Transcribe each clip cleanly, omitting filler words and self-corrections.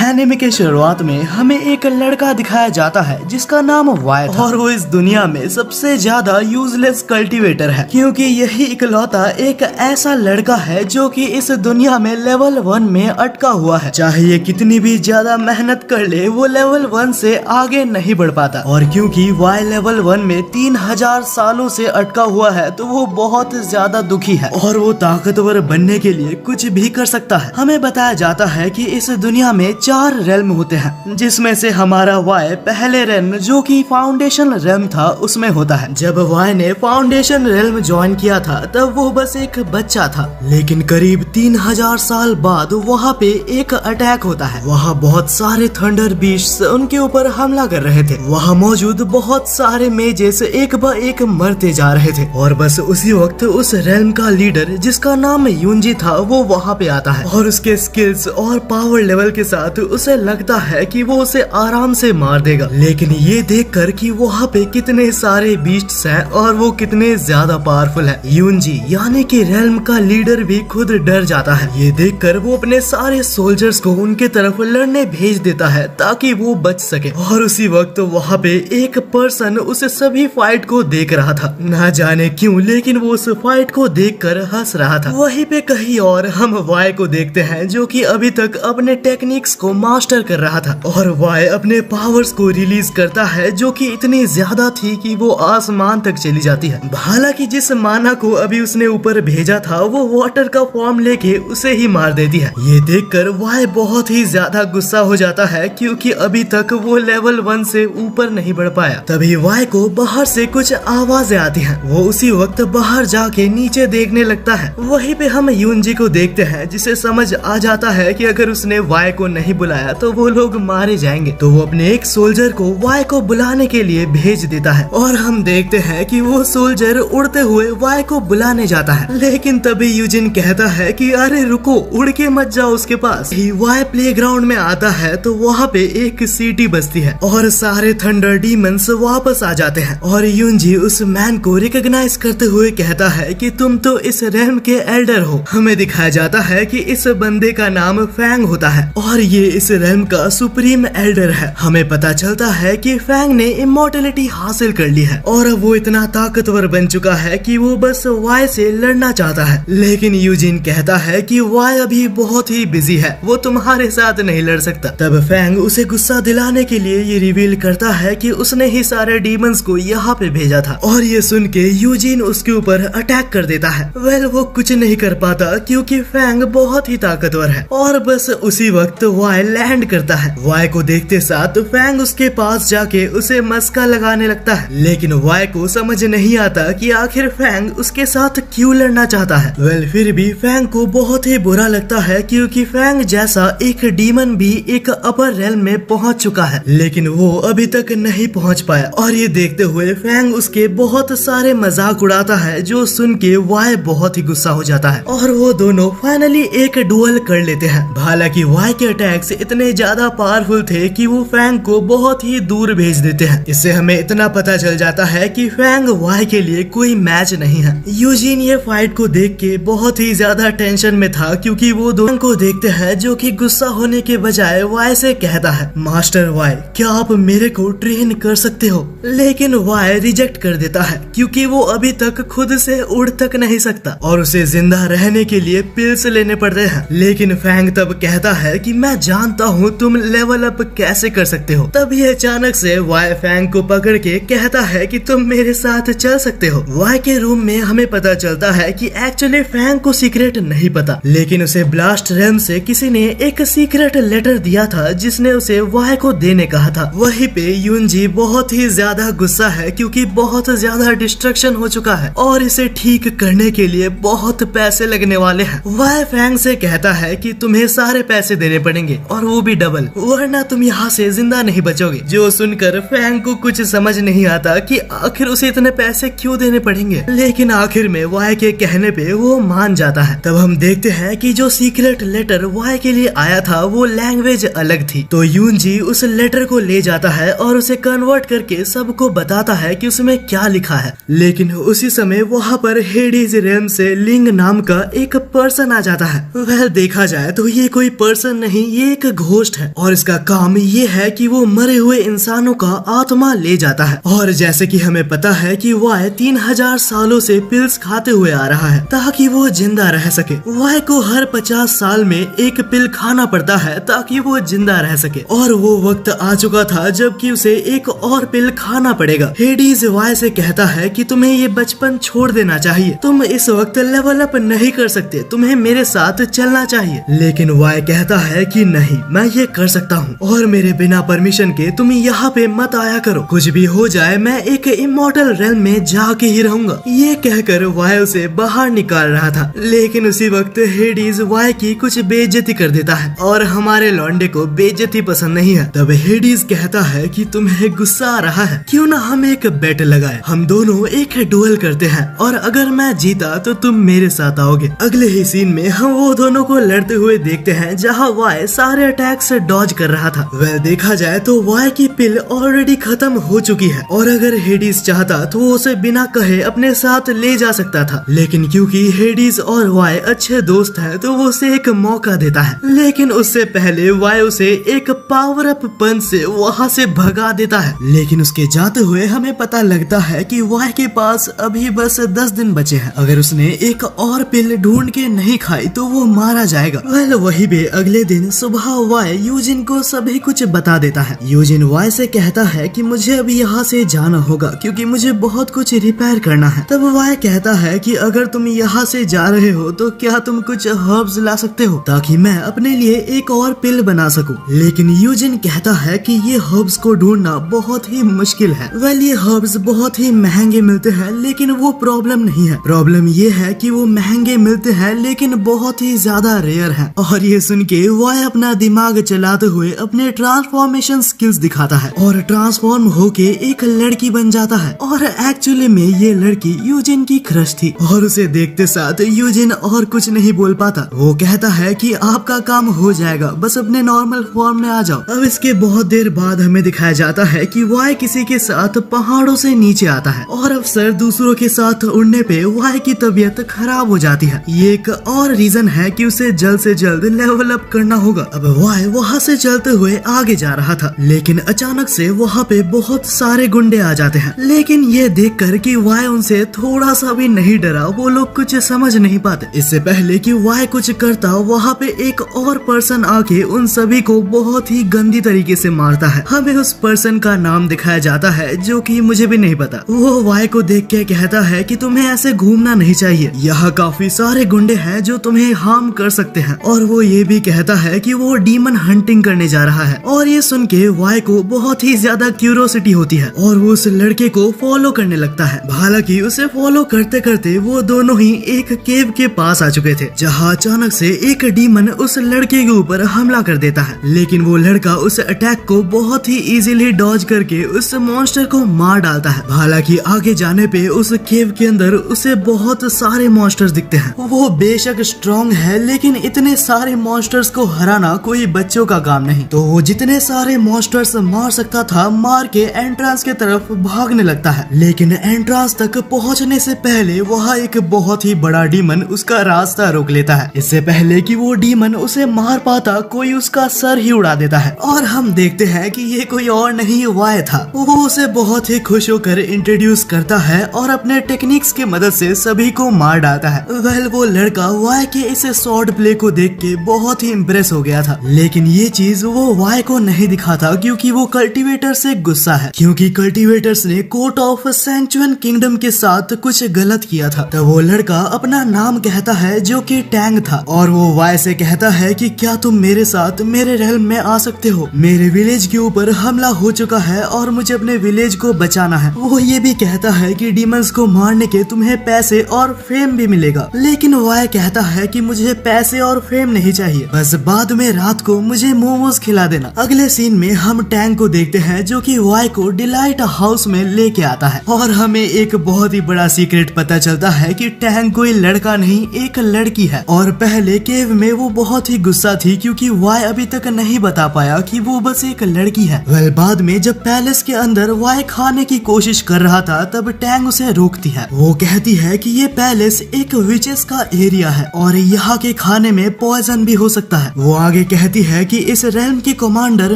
Anime के शुरुआत में हमें एक लड़का दिखाया जाता है जिसका नाम वाई था और वो इस दुनिया में सबसे ज्यादा यूजलेस कल्टीवेटर है, क्योंकि यही इकलौता एक ऐसा लड़का है जो कि इस दुनिया में लेवल 1 में अटका हुआ है। चाहे ये कितनी भी ज्यादा मेहनत कर ले, वो लेवल 1 से आगे नहीं बढ़ पाता। और क्योंकि वाई लेवल 1 में 3000 सालों से अटका हुआ है, तो वो बहुत ज्यादा दुखी है और वो ताकतवर बनने के लिए कुछ भी कर सकता है। हमें बताया जाता है कि इस दुनिया में 4 रेल्म होते हैं, जिसमें से हमारा वाई पहले रेल्म जो कि फाउंडेशन रेल्म था उसमें होता है। जब वाई ने फाउंडेशन रेल्म ज्वाइन किया था तब वो बस एक बच्चा था, लेकिन करीब 3000 साल बाद वहाँ पे एक अटैक होता है। वहाँ बहुत सारे थंडर बीस्ट्स उनके ऊपर हमला कर रहे थे। वहाँ मौजूद बहुत सारे मेजेस एक ब एक मरते जा रहे थे और बस उसी वक्त उस रेल्म का लीडर जिसका नाम यूंजी था वो वहाँ पे आता है और उसके स्किल्स और पावर लेवल के साथ उसे लगता है कि वो उसे आराम से मार देगा। लेकिन ये देखकर कि वहाँ पे कितने सारे बीस्ट्स हैं और वो कितने ज्यादा पावरफुल है, यूंजी यानी कि रेल्म का लीडर भी खुद डर जाता है। ये देखकर वो अपने सारे सोल्जर्स को उनके तरफ लड़ने भेज देता है ताकि वो बच सके। और उसी वक्त वहाँ पे एक पर्सन उस सभी फाइट को देख रहा था, ना जाने क्यों, लेकिन वो उस फाइट को देखकर हंस रहा था। वहीं पे कहीं और हम वाई को देखते हैं जो कि अभी तक अपने टेक्निक्स को मास्टर कर रहा था और वाई अपने पावर्स को रिलीज करता है जो कि इतनी ज्यादा थी कि वो आसमान तक चली जाती है। हालांकि जिस माना को अभी उसने ऊपर भेजा था वो वाटर का फॉर्म लेके उसे ही मार देती है। ये देखकर वाई बहुत ही ज्यादा गुस्सा हो जाता है क्योंकि अभी तक वो लेवल 1 से ऊपर नहीं बढ़ पाया। तभी वाई को बाहर से कुछ आवाजें आती हैं। वो उसी वक्त बाहर जाके नीचे देखने लगता है। वहीं पे हम यूंजी को देखते हैं जिसे समझ आ जाता है कि अगर उसने वाई को नहीं बुलाया तो वो लोग मारे जाएंगे। तो वो अपने एक सोल्जर को वाई को बुलाने के लिए भेज देता है और हम देखते हैं कि वो सोल्जर उड़ते हुए वाई को बुलाने जाता है। लेकिन तभी यूजिन कहता है कि अरे रुको, उड़ के मत जाओ उसके पास। वाई प्लेग्राउंड में आता है तो वहाँ पे एक सीटी बजती है और सारे थंडर डीमंस वापस आ जाते हैं और यूंजी उस मैन को रिकॉग्नाइज करते हुए कहता है कि तुम तो इस रेल्म के एल्डर हो। हमें दिखाया जाता है कि इस बंदे का नाम फैंग होता है और ये इस रेल्म का सुप्रीम एल्डर है। हमें पता चलता है कि फैंग ने इमॉर्टलिटी हासिल कर ली है और अब वो इतना ताकतवर बन चुका है कि वो बस वाई से लड़ना चाहता है। लेकिन यूजिन कहता है कि वाई अभी बहुत ही बिजी है, वो तुम्हारे साथ नहीं लड़ सकता। तब फैंग उसे गुस्सा दिलाने के लिए ये रिवील करता है कि उसने ही सारे डीमंस को यहाँ पे भेजा था और ये सुन के यूजिन उसके ऊपर अटैक कर देता है। वो कुछ नहीं कर पाता क्योंकि फैंग बहुत ही ताकतवर है और बस उसी वक्त वाई लैंड करता है। वाई को देखते साथ फैंग उसके पास जाके उसे मस्का लगाने लगता है, लेकिन वाई को समझ नहीं आता कि आखिर फैंग उसके साथ क्यों लड़ना चाहता है। फिर भी फैंग को बहुत ही बुरा लगता है क्योंकि फैंग जैसा एक डीमन भी एक अपर रेल्म में पहुंच चुका है, लेकिन वो अभी तक नहीं पहुंच पाया। और ये देखते हुए फैंग उसके बहुत सारे मजाक उड़ाता है, जो सुन के वाई बहुत ही गुस्सा हो जाता है और वो दोनों फाइनली एक डुअल कर लेते हैं। हालांकि वाई के अटैक्स इतने ज्यादा पावरफुल थे कि वो फैंग को बहुत ही दूर भेज देते हैं। इससे हमें इतना पता चल जाता है कि फैंग वाई के लिए कोई मैच नहीं है। यूजिन ये फाइट को देख के बहुत ही ज्यादा टेंशन में था क्योंकि वो दोनों को देखते हैं जो कि गुस्सा होने के बजाय वाई से कहता है, मास्टर वाई, क्या आप मेरे को ट्रेन कर सकते हो? लेकिन वाई रिजेक्ट कर देता है क्योंकि वो अभी तक खुद से उड़ तक नहीं सकता और उसे जिंदा रहने के लिए पिल्स लेने पड़ते हैं। लेकिन फैंग तब कहता है कि मैं जानता हूँ तुम लेवल अप कैसे कर सकते हो। तभी अचानक से वाई फैंग को पकड़ के कहता है कि तुम मेरे साथ चल सकते हो। वाई के रूम में हमें पता चलता है कि एक्चुअली फैंग को सीक्रेट नहीं पता, लेकिन उसे ब्लास्ट रेल्म से किसी ने एक सीक्रेट लेटर दिया था जिसने उसे वाई को देने कहा था। वहीं पे यूंजी बहुत ही ज्यादा गुस्सा है क्योंकि बहुत ज्यादा डिस्ट्रक्शन हो चुका है और इसे ठीक करने के लिए बहुत पैसे लगने वाले हैं। वाई फैंग से कहता है कि तुम्हें सारे पैसे देने पड़ेंगे और वो भी डबल, वरना तुम यहाँ से जिंदा नहीं बचोगे। जो सुनकर फैंग को कुछ समझ नहीं आता कि आखिर उसे इतने पैसे क्यों देने पड़ेंगे, लेकिन आखिर में वाई के कहने पे वो मान जाता है। तब हम देखते हैं कि जो सीक्रेट लेटर वाई के लिए आया था वो लैंग्वेज अलग थी। तो यूंजी उस लेटर को ले जाता है और उसे कन्वर्ट करके सबको बताता है कि उसमें क्या लिखा है। लेकिन उसी समय वहाँ पर हेडीज रेल्म से लिंग नाम का एक पर्सन आ जाता है। देखा जाए तो ये कोई पर्सन नहीं, ये एक घोस्ट है और इसका काम ये है कि वो मरे हुए इंसानों का आत्मा ले जाता है। और जैसे कि हमें पता है कि वाई 3000 सालों से पिल्स खाते हुए आ रहा है ताकि वो जिंदा रह सके। वाई को हर 50 साल में एक पिल खाना पड़ता है ताकि वो जिंदा रह सके, और वो वक्त आ चुका था जबकि उसे एक और पिल खाना पड़ेगा। हेडीज वाई से कहता है कि तुम्हें ये बचपन छोड़ देना चाहिए, तुम इस वक्त लेवल अप नहीं कर सकते, तुम्हें मेरे साथ चलना चाहिए। लेकिन वाई कहता है कि नहीं, मैं ये कर सकता हूँ और मेरे बिना परमिशन के तुम यहाँ पे मत आया करो, कुछ भी हो जाए मैं एक इमॉर्टल रेल्म में जाके ही रहूंगा। ये कहकर वाई उसे बाहर निकाल रहा था, लेकिन उसी वक्त हेडीज वाई की कुछ बेइज्जती कर देता है और हमारे लौंडे को बेइज्जती पसंद नहीं है। तब हेडीज कहता है कि तुम्हें गुस्सा आ रहा है, क्यों ना हम एक बेट लगाए, हम दोनों एक डुएल करते हैं और अगर मैं जीता तो तुम मेरे साथ आओगे। अगले ही सीन में हम वो दोनों को लड़ते हुए देखते हैं जहाँ वाई सारे अटैक से डॉज कर रहा था। वह देखा जाए तो वाई की पिल ऑलरेडी खत्म हो चुकी है और अगर हेडीज चाहता तो वो उसे बिना कहे अपने साथ ले जा सकता था, लेकिन क्योंकि हेडीज और वाई अच्छे दोस्त हैं तो वो उसे एक मौका देता है। लेकिन उससे पहले वाई उसे एक पावर अप पंच से वहाँ से भगा देता है। लेकिन उसके जाते हुए हमें पता लगता है कि वाई के पास अभी बस 10 दिन बचे हैं, अगर उसने एक और पिल ढूंढ के नहीं खाई तो वो मारा जाएगा। वही भी अगले दिन सुबह वाई यूजिन को सभी कुछ बता देता है। यूजिन वाई से कहता है कि मुझे अभी यहाँ से जाना होगा क्योंकि मुझे बहुत कुछ रिपेयर करना है। तब वाई कहता है कि अगर तुम यहाँ से जा रहे हो तो क्या तुम कुछ हर्ब्स ला सकते हो ताकि मैं अपने लिए एक और पिल बना सकूं। लेकिन यूजिन कहता है कि ये हर्ब्स को ढूंढना बहुत ही मुश्किल है। ये हर्ब्स बहुत ही महंगे मिलते हैं, लेकिन वो प्रॉब्लम नहीं है। प्रॉब्लम ये है कि वो महंगे मिलते हैं लेकिन बहुत ही ज्यादा रेयर है। और ये सुन के वाई अपना दिमाग चलाते हुए अपने ट्रांसफॉर्मेशन स्किल्स दिखाता है और ट्रांसफॉर्म होके एक लड़की बन जाता है। और एक्चुअली में ये लड़की यूजिन की क्रश थी और उसे देखते साथ यूजिन और कुछ नहीं बोल पाता। वो कहता है कि आपका काम हो जाएगा, बस अपने नॉर्मल फॉर्म में आ जाओ। अब इसके बहुत देर बाद हमें दिखाया जाता है कि वाई किसी के साथ पहाड़ों से नीचे आता है और अफसर दूसरों के साथ उड़ने पे वाई की तबीयत खराब हो जाती है। ये एक और रीजन है कि उसे जल्द से जल्द लेवल अप करना होगा। अब वाई वहाँ से चलते हुए आगे जा रहा था, लेकिन अचानक से वहाँ पे बहुत सारे गुंडे आ जाते हैं। लेकिन ये देखकर कि वाई उनसे थोड़ा सा भी नहीं डरा, वो लोग कुछ समझ नहीं पाते। इससे पहले कि वाई कुछ करता, वहाँ पे एक और पर्सन आके उन सभी को बहुत ही गंदी तरीके से मारता है। हमें उस पर्सन का नाम दिखाया जाता है जो कि मुझे भी नहीं पता। वो वाई को देख के कहता है कि तुम्हें ऐसे घूमना नहीं चाहिए, यहाँ काफी सारे गुंडे हैं जो तुम्हें हार्म कर सकते हैं। और वो ये भी कहता है कि वो डीमन हंटिंग करने जा रहा है। और ये सुन के वाई को बहुत ही ज्यादा क्यूरियोसिटी होती है और वो उस लड़के को फॉलो करने लगता है। हालांकि उसे फॉलो करते करते वो दोनों ही एक केव के पास आ चुके थे, जहाँ अचानक से एक डीमन उस लड़के के ऊपर हमला कर देता है। लेकिन वो लड़का उस अटैक को बहुत ही इजीली डॉज करके उस मॉन्स्टर को मार डालता है। हालांकि आगे जाने पे उस केव के अंदर उसे बहुत सारे मॉन्स्टर्स दिखते हैं। वो बेशक स्ट्रॉन्ग है, लेकिन इतने सारे मॉन्स्टर्स को हराना कोई बच्चों का काम नहीं। तो वो जितने सारे मॉन्स्टर्स मार सकता था मार के एंट्रेंस के तरफ भागने लगता है। लेकिन एंट्रेंस तक पहुंचने से पहले वहाँ एक बहुत ही बड़ा डीमन उसका रास्ता रोक लेता है। इससे पहले कि वो डीमन उसे मार पाता, कोई उसका सर ही उड़ा देता है। और हम देखते हैं कि ये कोई और नहीं वाई था। वो उसे बहुत ही खुश होकर इंट्रोड्यूस करता है और अपने टेक्निक्स की मदद से सभी को मार डालता है। वो लड़का वाई के इस स्वॉर्ड प्ले को देख के बहुत ही इम्प्रेस हो गया था। लेकिन ये चीज वो वाई को नहीं दिखाता क्योंकि वो कल्टीवेटर से गुस्सा है, क्योंकि कल्टीवेटर्स ने कोर्ट ऑफ सेंचुअन किंगडम के साथ कुछ गलत किया था। तो वो लड़का अपना नाम कहता है जो कि टैंग था और वो वाई से कहता है कि क्या तुम मेरे साथ मेरे रेल्म में आ सकते हो, मेरे विलेज के ऊपर हमला हो चुका है और मुझे अपने विलेज को बचाना है। वो ये भी कहता है कि डीमंस को मारने के तुम्हें पैसे और फेम भी मिलेगा। लेकिन वाई कहता है कि मुझे पैसे और फेम नहीं चाहिए, बस बाद में रात को मुझे मोमोज खिला देना। अगले सीन में हम टैंग को देखते हैं जो कि वाई को डिलाइट हाउस में लेके आता है और हमें एक बहुत ही बड़ा सीक्रेट पता चलता है कि टैंग कोई लड़का नहीं एक लड़की है। और पहले केव में वो बहुत ही गुस्सा थी क्योंकि वाई अभी तक नहीं बता पाया कि वो बस एक लड़की है। बाद में जब पैलेस के अंदर वाई खाने की कोशिश कर रहा था तब टैंग उसे रोकती है। वो कहती है कि ये पैलेस एक विचेस का एरिया है और यहाँ के खाने में पॉइजन भी हो सकता है। वो आगे कहती है कि इस रेल्म की कमांडर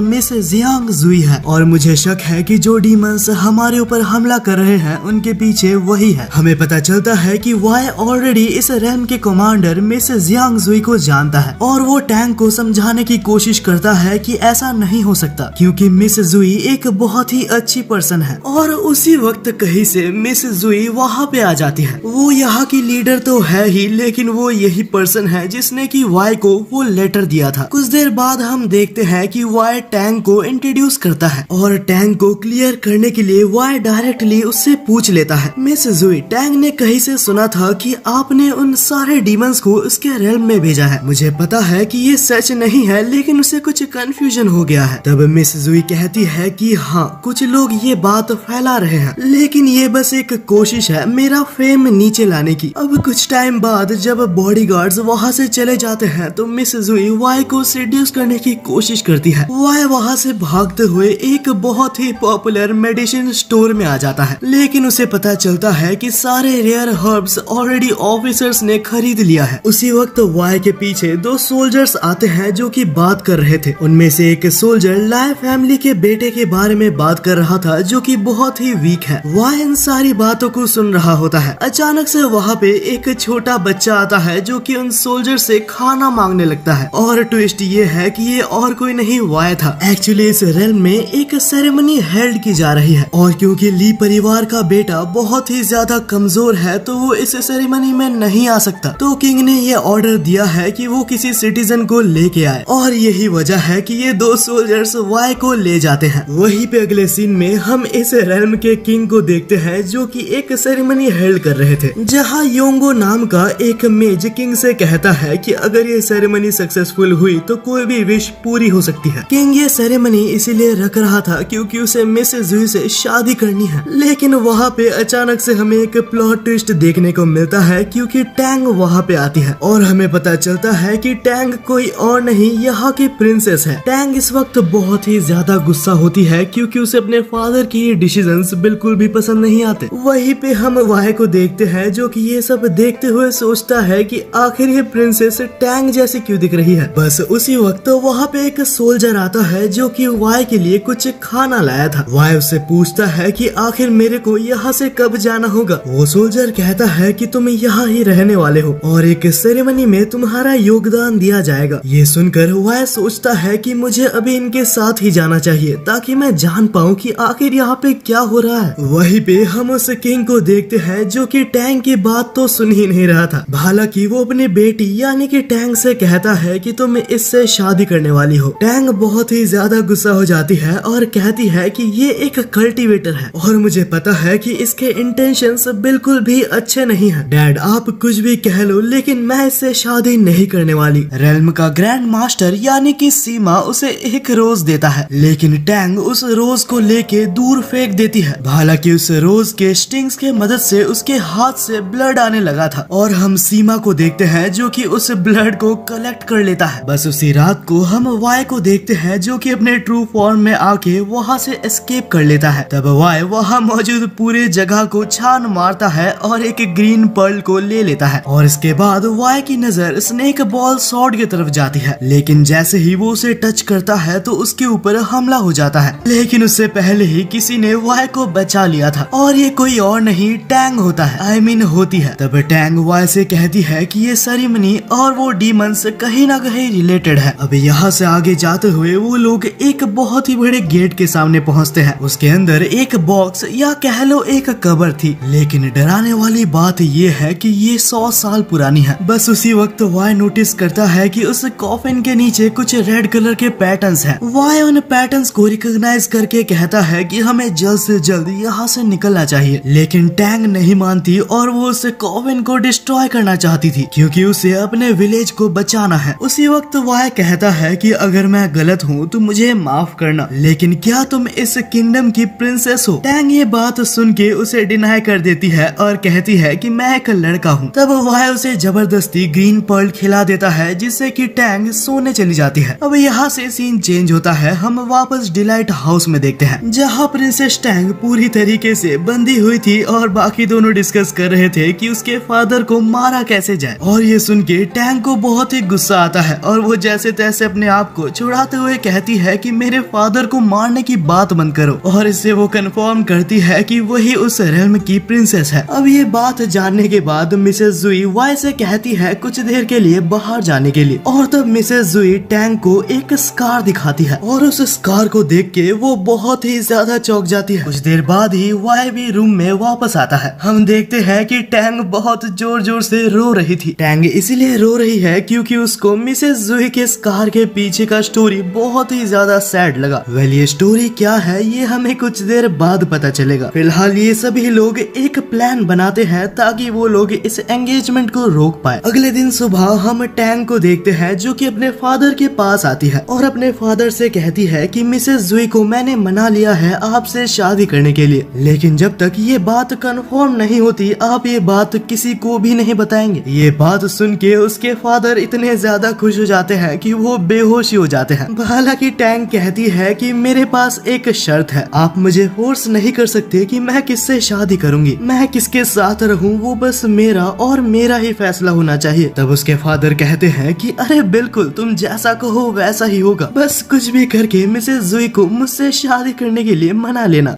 मिस जियांग जुई है और मुझे शक है कि जो डीमंस हमारे ऊपर हमला कर रहे हैं उनके पीछे वही है। हमें पता चलता है कि वाई ऑलरेडी इस रेल्म के कमांडर मिस जियांग जुई को जानता है और वो टैंग को समझाने की कोशिश करता है कि ऐसा नहीं हो सकता क्योंकि मिस जुई एक बहुत ही अच्छी पर्सन है। और उसी वक्त कहीं से मिस जुई वहाँ पे आ जाती है। वो यहाँ की लीडर तो है ही, लेकिन वो यही पर्सन है जिसने कि वाई को वो लेटर दिया था। कुछ देर बाद हम देखते हैं कि वाई टैंग को इंट्रोड्यूस करता है और टैंग को क्लियर करने के लिए वाई डायरेक्टली उससे पूछ लेता है, मिस जुई, टैंग ने कहीं से सुना था कि आपने उन सारे डीमंस को उसके रेल्म में भेजा है। मुझे पता है कि ये सच नहीं है, लेकिन उसे कुछ कंफ्यूजन हो गया है। तब मिस जुई कहती है कि हाँ, कुछ लोग ये बात फैला रहे हैं, लेकिन ये बस एक कोशिश है मेरा फेम नीचे लाने की। अब कुछ टाइम बाद जब बॉडीगार्ड्स वहाँ से चले जाते हैं तो मिस जुई वाई को सेड्यूस करने की कोशिश करती है। वाई वहाँ से भागते हुए एक बहुत ही पॉपुलर मेडिसिन स्टोर में आ जाता है, लेकिन उसे पता चलता है कि सारे रेयर हर्ब्स ऑलरेडी ऑफिसर्स ने खरीद लिया है। उसी वक्त वाई के पीछे दो सोल्जर्स आते हैं जो कि बात कर रहे थे। उनमें से एक सोल्जर लाई फैमिली के बेटे के बारे में बात कर रहा था जो कि बहुत ही वीक है। वाई इन सारी बातों को सुन रहा होता है। अचानक से वहाँ पे एक छोटा बच्चा आता है जो कि उन सोल्जर से खाना मांगने लगता है और ट्विस्ट ये है कि ये और कोई नहीं वाई था। एक्चुअली इस रेल्म में एक सेरेमनी हेल्ड की जा रही है और क्योंकि ली परिवार का बेटा बहुत ही ज्यादा कमजोर है तो वो इस सेरेमनी में नहीं आ सकता। तो किंग ने ये ऑर्डर दिया है कि वो किसी सिटीजन को लेके आए और यही वजह है कि ये दो सोल्जर्स वाई को ले जाते हैं। वहीं पे अगले सीन में हम इस रेल्म के किंग को देखते हैं जो कि एक सेरेमनी हेल्ड कर रहे थे, जहाँ योंगो नाम का एक मेज किंग से कहता है कि अगर ये सेरेमनी सक्सेसफुल हुई तो कोई भी विश पूरी हो सकती है। किंग ये सेरेमनी इसीलिए रख रहा था क्योंकि उसे मिस जुई से शादी करनी है, लेकिन वहाँ पे अचानक से हमें एक प्लॉट ट्विस्ट देखने को मिलता है क्योंकि टैंग वहाँ पे आती है और हमें पता चलता है कि टैंग कोई और नहीं यहाँ की प्रिंसेस है। टैंग इस वक्त बहुत ही ज्यादा गुस्सा होती है क्योंकि उसे अपने फादर की डिसीजंस बिल्कुल भी पसंद नहीं आते। वहीं पे हम वाई को देखते हैं जो कि ये सब देखते हुए सोचता है कि आखिर ये प्रिंसेस टैंग जैसी क्यों दिख रही है। बस उसी वक्त वहाँ पे एक सोल्जर आता है जो कि वाई के लिए कुछ खाना लाया था। वाई उससे पूछता है कि आखिर मेरे को यहाँ से कब जाना होगा। वो सोल्जर कहता है कि तुम यहाँ ही रहने वाले हो और एक सेरेमनी में तुम्हारा योगदान दिया जाएगा। ये सुनकर वाई सोचता है कि मुझे अभी इनके साथ ही जाना चाहिए ताकि मैं जान पाऊँ कि आखिर यहाँ पे क्या हो रहा है। वहीं पे हम उस किंग को देखते हैं जो कि टैंग की बात तो सुन ही नहीं रहा था। हालांकि वो अपनी बेटी यानी कि टैंग से कहता है कि तुम इससे शादी करने वाली हो। टैंग बहुत ही ज्यादा गुस्सा हो जाती है और कहती है कि ये एक कल्टीवेटर है और मुझे पता है कि इसके इंटेंशंस बिल्कुल भी अच्छे नहीं है। डैड आप कुछ भी कह लो लेकिन मैं इससे शादी नहीं करने वाली। रेल्म का ग्रैंड मास्टर यानी कि सीमा उसे एक रोज देता है, लेकिन टैंग उस रोज को लेके दूर फेंक देती है। हालांकि उस रोज के स्टिंग्स के मदद से उसके हाथ से ब्लड आने लगा था और हम सीमा को देखते हैं जो कि उस ब्लड को कलेक्ट कर लेता है। बस उसी रात को हम वाई को देखते हैं जो कि अपने ट्रू फॉर्म में आके वहाँ से एस्केप कर लेता है। तब वाई वहाँ मौजूद पूरे जगह को छान मारता है और एक ग्रीन पर्ल को ले लेता है और इसके बाद वाई की नजर स्नेक बॉल सॉर्ड की तरफ जाती है, लेकिन जैसे ही वो उसे टच करता है तो उसके ऊपर हमला हो जाता है। लेकिन उससे पहले ही किसी ने वाई को बचा लिया था और ये कोई और नहीं टैंग होता है, आई मीन होती है। तब टैंग वाई से कहती है कि ये सेरेमनी और वो डीमंस कहीं ना कहीं रिलेटेड है। अब यहाँ से आगे जाते हुए वो लोग एक बहुत ही बड़े गेट के सामने पहुँचते हैं। उसके अंदर एक बॉक्स या कह लो एक कबर थी, लेकिन डराने वाली बात ये है कि ये 100 साल पुरानी है। बस उसी वक्त वाई नोटिस करता है कि उस कॉफिन के नीचे कुछ रेड कलर के पैटर्न्स हैं। वाई उन पैटर्न्स को रिकॉग्नाइज करके कहता है कि हमें जल्द से जल्द यहाँ से निकलना चाहिए, लेकिन टैंग नहीं मानती और वो उस कॉफिन को डिस्ट्रॉय करना चाहती थी क्योंकि उसे अपने विलेज को बचाना है। उसी वक्त वाई कहता है कि अगर मैं गलत हूँ तो मुझे माफ करना, लेकिन क्या तुम इस किंगडम की प्रिंसेस हो? टैंग ये बात सुन के उसे डिनाई कर देती है और कहती है कि मैं एक लड़का हूँ। तब वाई उसे जबरदस्ती ग्रीन पर्ल खिला देता है जिससे कि टैंग सोने चली जाती है। अब यहाँ से सीन चेंज होता है, हम वापस डिलाइट हाउस में देखते हैं जहाँ प्रिंसेस टैंग पूरी तरीके से बंधी हुई थी और बाकी दोनों डिस्कस कर रहे थे कि उसके फादर को मारा कैसे जाए। और ये सुन के टैंग को बहुत ही गुस्सा आता है और वो जैसे तैसे अपने आप को छुड़ाते हुए कहती है कि मेरे फादर को मारने की बात बंद करो। और इससे वो कंफर्म करती है कि वही उस रेल्म की प्रिंसेस है। अब ये बात जानने के बाद मिसेस जुई वाई से कहती है कुछ देर के लिए बाहर जाने के लिए। और तब मिसेस जुई टैंग को एक स्कार दिखाती है और उस स्कार को देख के वो बहुत ही ज्यादा चौंक जाती है। कुछ देर बाद ही वाई भी रूम में वापस आता है। हम देखते हैं कि टैंग बहुत जोर जोर से रो रही थी। टैंग इसलिए रो रही है क्योंकि उसको मिसेस जुई के स्कार के पीछे का स्टोरी बहुत ही ज्यादा सैड लगा। वेल ये स्टोरी क्या है ये हमें कुछ देर बाद पता चलेगा। फिलहाल ये सभी लोग एक प्लान बनाते हैं ताकि वो लोग इस एंगेजमेंट को रोक पाए। अगले दिन सुबह हम टैंग को देखते हैं जो कि अपने फादर के पास आती है और अपने फादर से कहती है कि मिसेस जुई को मैंने मना लिया है आपसे शादी करने के लिए, लेकिन जब तक ये बात कंफर्म नहीं होती आप ये बात किसी को भी नहीं बताएंगे। ये बात सुन के उसके फादर इतने ज्यादा खुश हो जाते हैं कि वो बेहोश हो जाते हैं। हालांकि टैंग कहती है कि मेरे पास एक शर्त है, आप मुझे फोर्स नहीं कर सकते कि मैं किससे शादी करूंगी, मैं किसके साथ रहूं वो बस मेरा और मेरा ही फैसला होना चाहिए। तब उसके फादर कहते हैं कि अरे बिल्कुल तुम जैसा कहो वैसा ही होगा, बस कुछ भी करके मिसेस जुई को मुझसे शादी करने के लिए मना लेना।